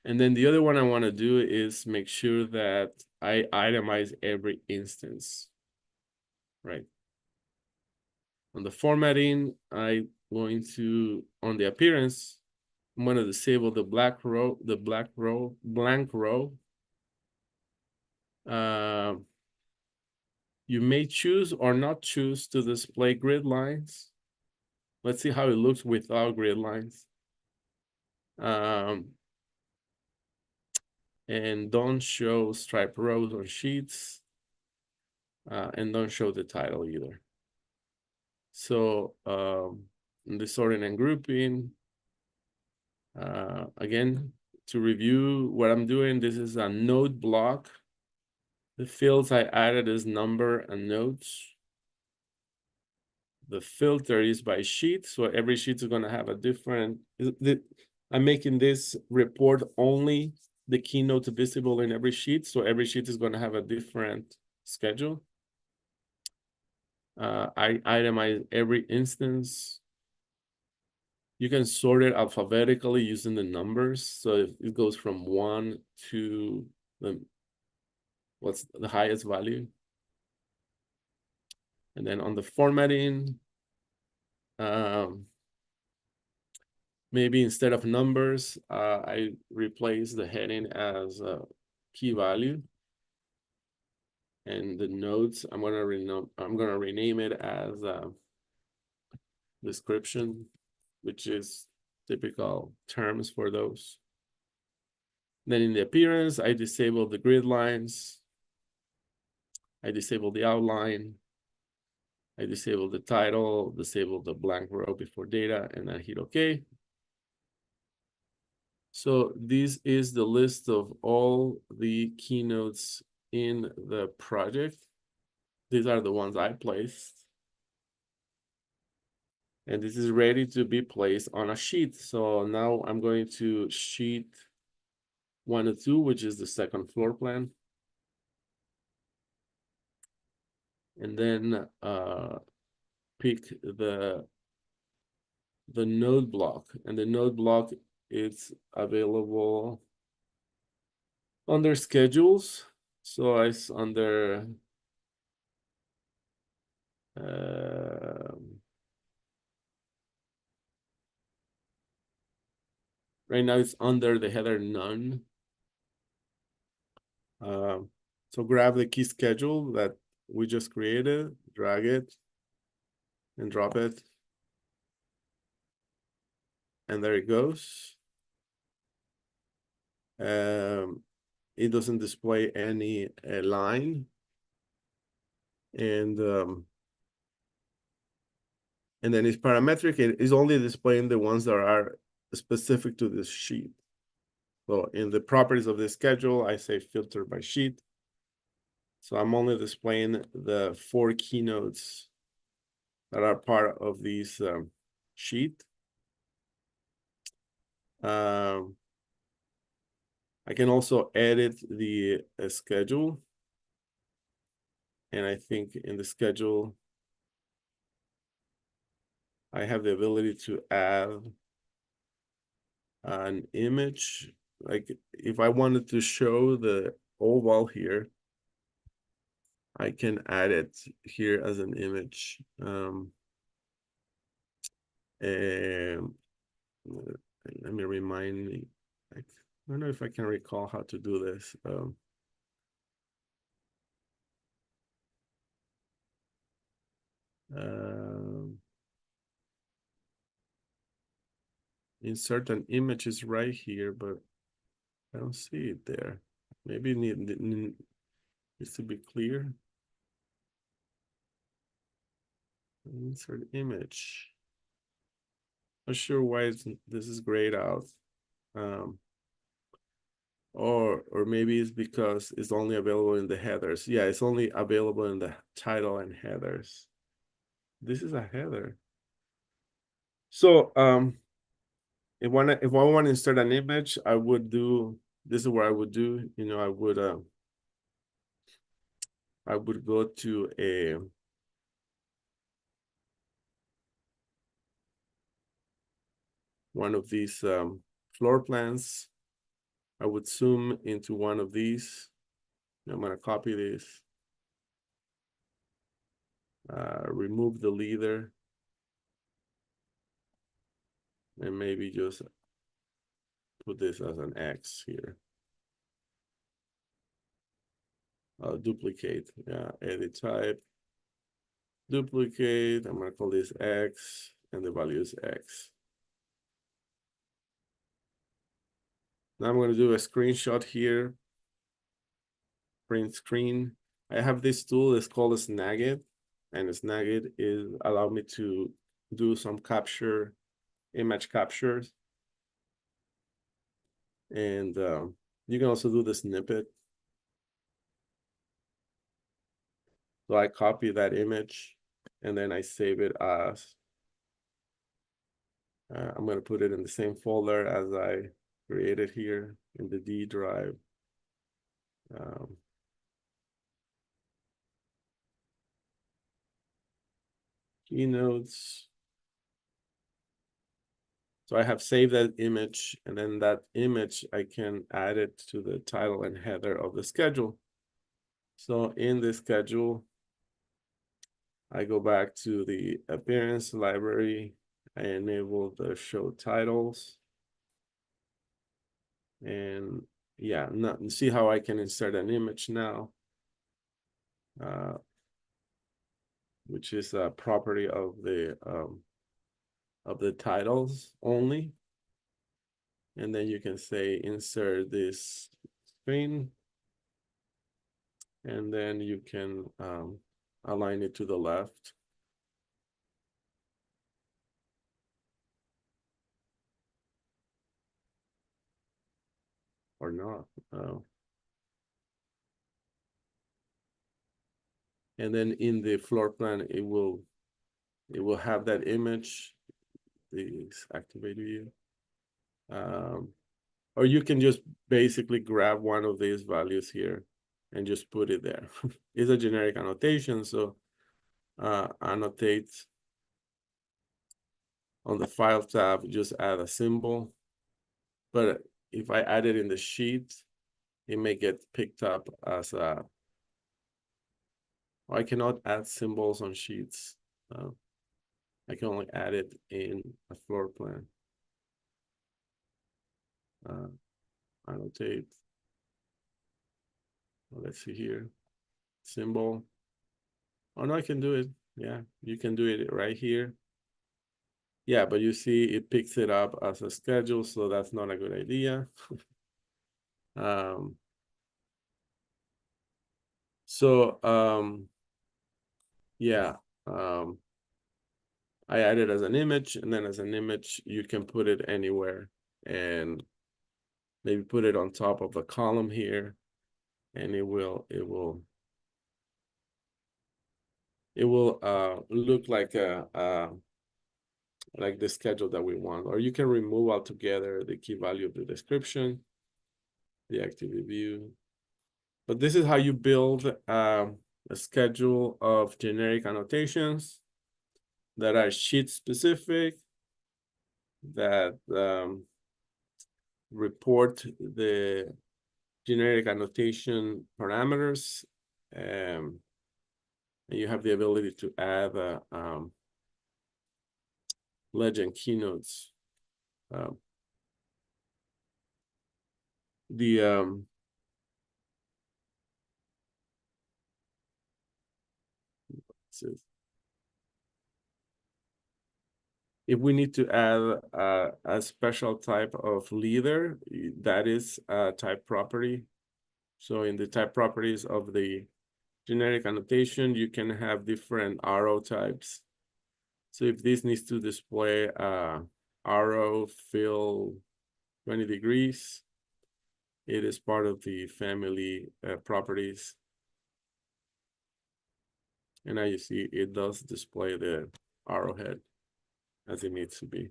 And then the other one I want to do is make sure that I itemize every instance, right? On the formatting, on the appearance, I'm going to disable the blank row. You may choose or not choose to display grid lines. Let's see how it looks without grid lines. And don't show stripe rows or sheets. And don't show the title either. So in the sorting and grouping, again, to review what I'm doing, this is a node block. The fields I added is number and nodes. The filter is by sheet, so every sheet is going to have a different. I'm making this report only the keynote visible in every sheet, so every sheet is going to have a different schedule. I itemize every instance. You can sort it alphabetically using the numbers. So if it goes from 1 to what's the highest value. And then on the formatting, maybe instead of numbers, I replace the heading as a key value. And the nodes, I'm gonna rename it as description, which is typical terms for those. Then in the appearance, I disable the grid lines. I disable the outline. I disable the title, disable the blank row before data, and I hit OK. So this is the list of all the keynotes in the project. These are the ones I placed. And this is ready to be placed on a sheet. So now I'm going to sheet 102, which is the second floor plan. And then pick the node block. And the node block is available under schedules. So it's under right now it's under the header none. So grab the key schedule that we just created, drag it, and drop it. And there it goes. It doesn't display any line. And then it's parametric. It is only displaying the ones that are specific to this sheet. So in the properties of the schedule, I say filter by sheet. So I'm only displaying the 4 keynotes that are part of this sheet. I can also edit the schedule. And I think in the schedule, I have the ability to add an image. Like if I wanted to show the oval here, I can add it here as an image. And let me remind me. I don't know if I can recall how to do this. Um, insert an image is right here, but I don't see it there. Maybe it needs to be clear. Insert image. Not sure why this is grayed out. Or maybe it's because it's only available in the headers. Yeah, it's only available in the title and headers. This is a header. So if I want to insert an image, I would do this is what I would do. You know, I would go to one of these floor plans. I would zoom into one of these. I'm going to copy this. Remove the leader. And maybe just put this as an X here. Duplicate, yeah, edit type. Duplicate, I'm gonna call this X, and the value is X. Now I'm gonna do a screenshot here. Print screen. I have this tool, it's called a Snagit, and a Snagit is allow me to do some capture, image captures. And you can also do the snippet. So I copy that image and then I save it as, I'm going to put it in the same folder as I created here in the D drive. Keynotes. So I have saved that image, and then that image, I can add it to the title and header of the schedule. So in the schedule, I go back to the appearance library. I enable the show titles. And yeah, see how I can insert an image now, which is a property of the titles only. And then you can say insert this screen, and then you can align it to the left. Or not. And then in the floor plan, it will have that image, this activate view. Or you can just basically grab one of these values here and just put it there. It's a generic annotation, so annotate on the file tab, just add a symbol. But if I add it in the sheet, it may get picked up as a, I cannot add symbols on sheets. I can only add it in a floor plan. Annotate. Well, let's see here. Symbol. Oh no, I can do it. Yeah, you can do it right here. Yeah, but you see it picks it up as a schedule, so that's not a good idea. Yeah, I added as an image, and then as an image, you can put it anywhere and maybe put it on top of a column here, and it will it will look like like the schedule that we want. Or you can remove altogether the key value of the description, the activity view. But this is how you build a schedule of generic annotations that are sheet specific, that report the generic annotation parameters, and you have the ability to add legend keynotes. The if we need to add a special type of leader, that is a type property. So in the type properties of the generic annotation, you can have different arrow types. So if this needs to display arrow fill 20 degrees, it is part of the family properties. And now you see it does display the arrowhead as it needs to be.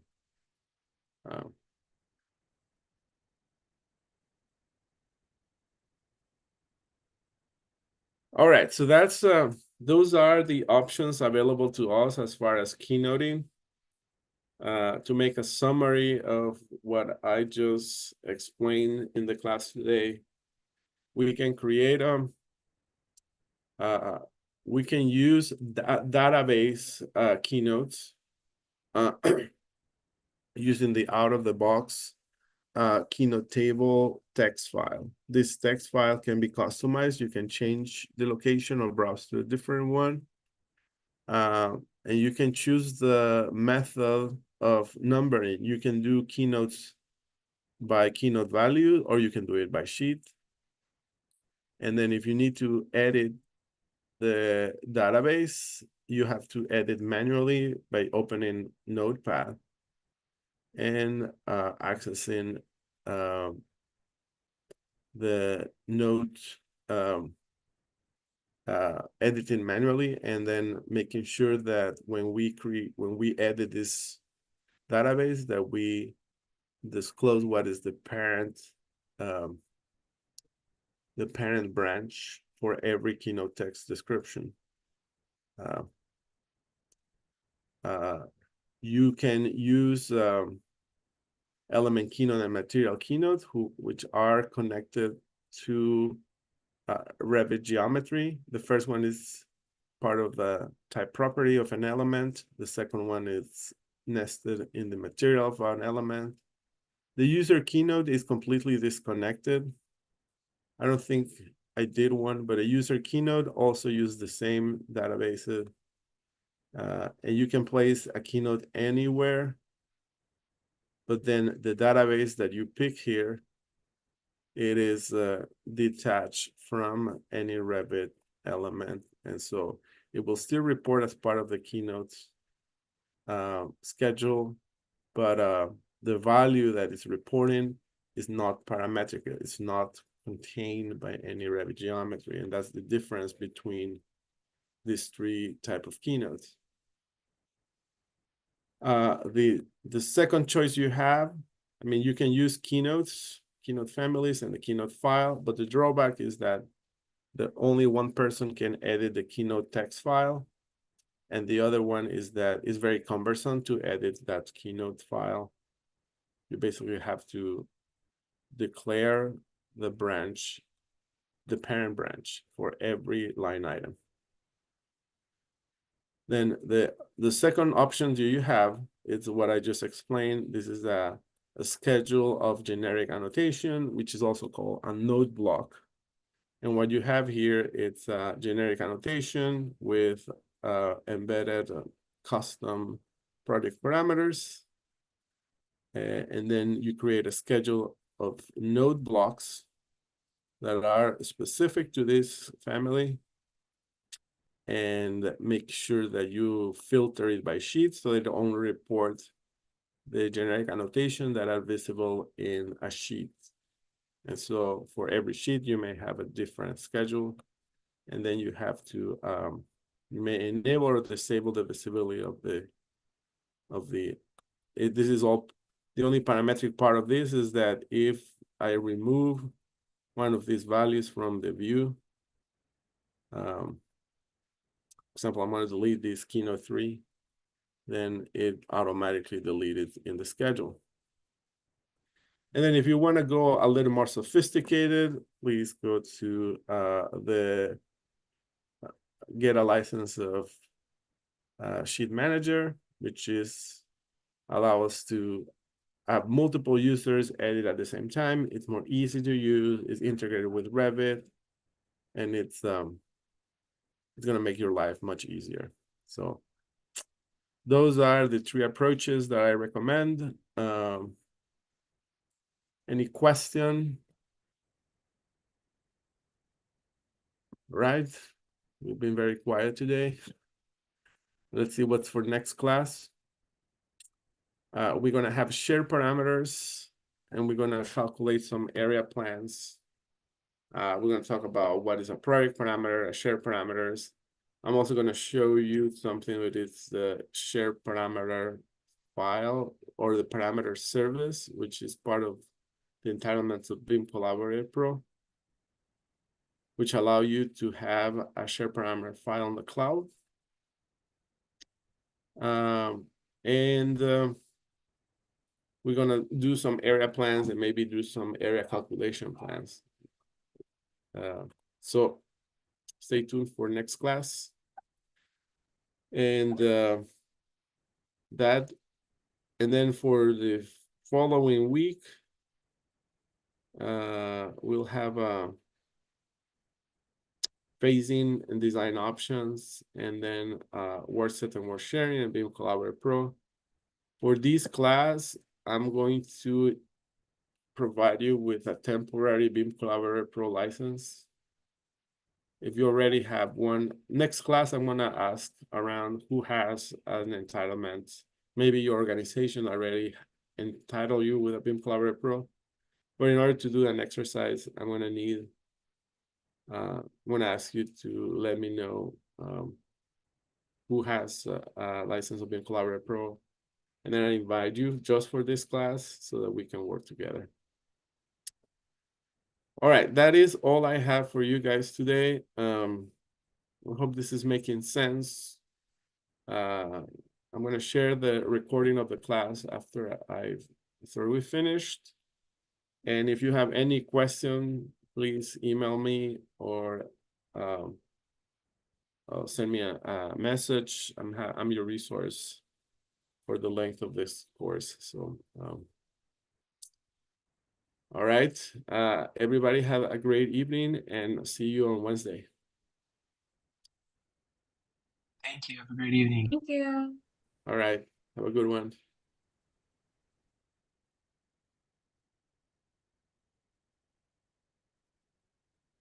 All right, so that's those are the options available to us as far as keynoting. To make a summary of what I just explained in the class today, we can create we can use database keynotes using the out-of-the-box keynote table text file. This text file can be customized. You can change the location or browse to a different one. And you can choose the method of numbering. You can do keynotes by keynote value, or you can do it by sheet. And then if you need to edit the database, you have to edit manually by opening Notepad and accessing the note editing manually, and then making sure that when we edit this database, that we disclose what is the parent branch for every keynote text description. You can use element keynote and material keynote, which are connected to Revit geometry. The first one is part of the type property of an element. The second one is nested in the material of an element. The user keynote is completely disconnected. I don't think I did one, but a user keynote also uses the same databases. And you can place a keynote anywhere, but then the database that you pick here, it is detached from any Revit element. And so it will still report as part of the keynotes schedule, but the value that it's reporting is not parametric. It's not contained by any Revit geometry. And that's the difference between these three type of keynotes. The second choice you have, I mean, you can use keynotes, keynote families, and the keynote file, but the drawback is that only one person can edit the keynote text file. And the other one is that it's very cumbersome to edit that keynote file. You basically have to declare the branch, the parent branch, for every line item. Then the second option that you have is what I just explained. This is a schedule of generic annotation, which is also called a node block. And what you have here, it's a generic annotation with embedded custom project parameters. And then you create a schedule of node blocks that are specific to this family, and make sure that you filter it by sheet so it only reports the generic annotation that are visible in a sheet. And so for every sheet, you may have a different schedule, and then you have to You may enable or disable the visibility of this is all, the only parametric part of this is that if I remove one of these values from the view, for example, I'm going to delete this Keynote 3, then it automatically deleted in the schedule. And then if you want to go a little more sophisticated, please go to the get a license of Sheet Manager, which is allow us to have multiple users edit at the same time. It's more easy to use. It's integrated with Revit, and it's going to make your life much easier. So those are the 3 approaches that I recommend. Any question? Right? We've been very quiet today. Let's see what's for next class. We're going to have shared parameters, and we're going to calculate some area plans. We're going to talk about what is a project parameter, a shared parameters. I'm also going to show you something that is the shared parameter file or the parameter service, which is part of the entitlements of BIM Collaborate Pro, which allow you to have a shared parameter file on the cloud. We're going to do some area plans and maybe do some area calculation plans. So stay tuned for next class. And then for the following week, we'll have phasing and design options, and then work set and work sharing and BIM Collaborate Pro. For this class, I'm going to provide you with a temporary BIM Collaborate Pro license. If you already have one, next class, I'm going to ask around who has an entitlement. Maybe your organization already entitled you with a BIM Collaborate Pro. But in order to do an exercise, I'm going to ask you to let me know who has a license of BIM Collaborate Pro. And then I invite you just for this class so that we can work together. All right, that is all I have for you guys today. I hope this is making sense. I'm going to share the recording of the class after we finished. And if you have any question, please email me or send me a message. I'm your resource for the length of this course. So, all right. Everybody have a great evening and see you on Wednesday. Thank you. Have a great evening. Thank you. All right. Have a good one.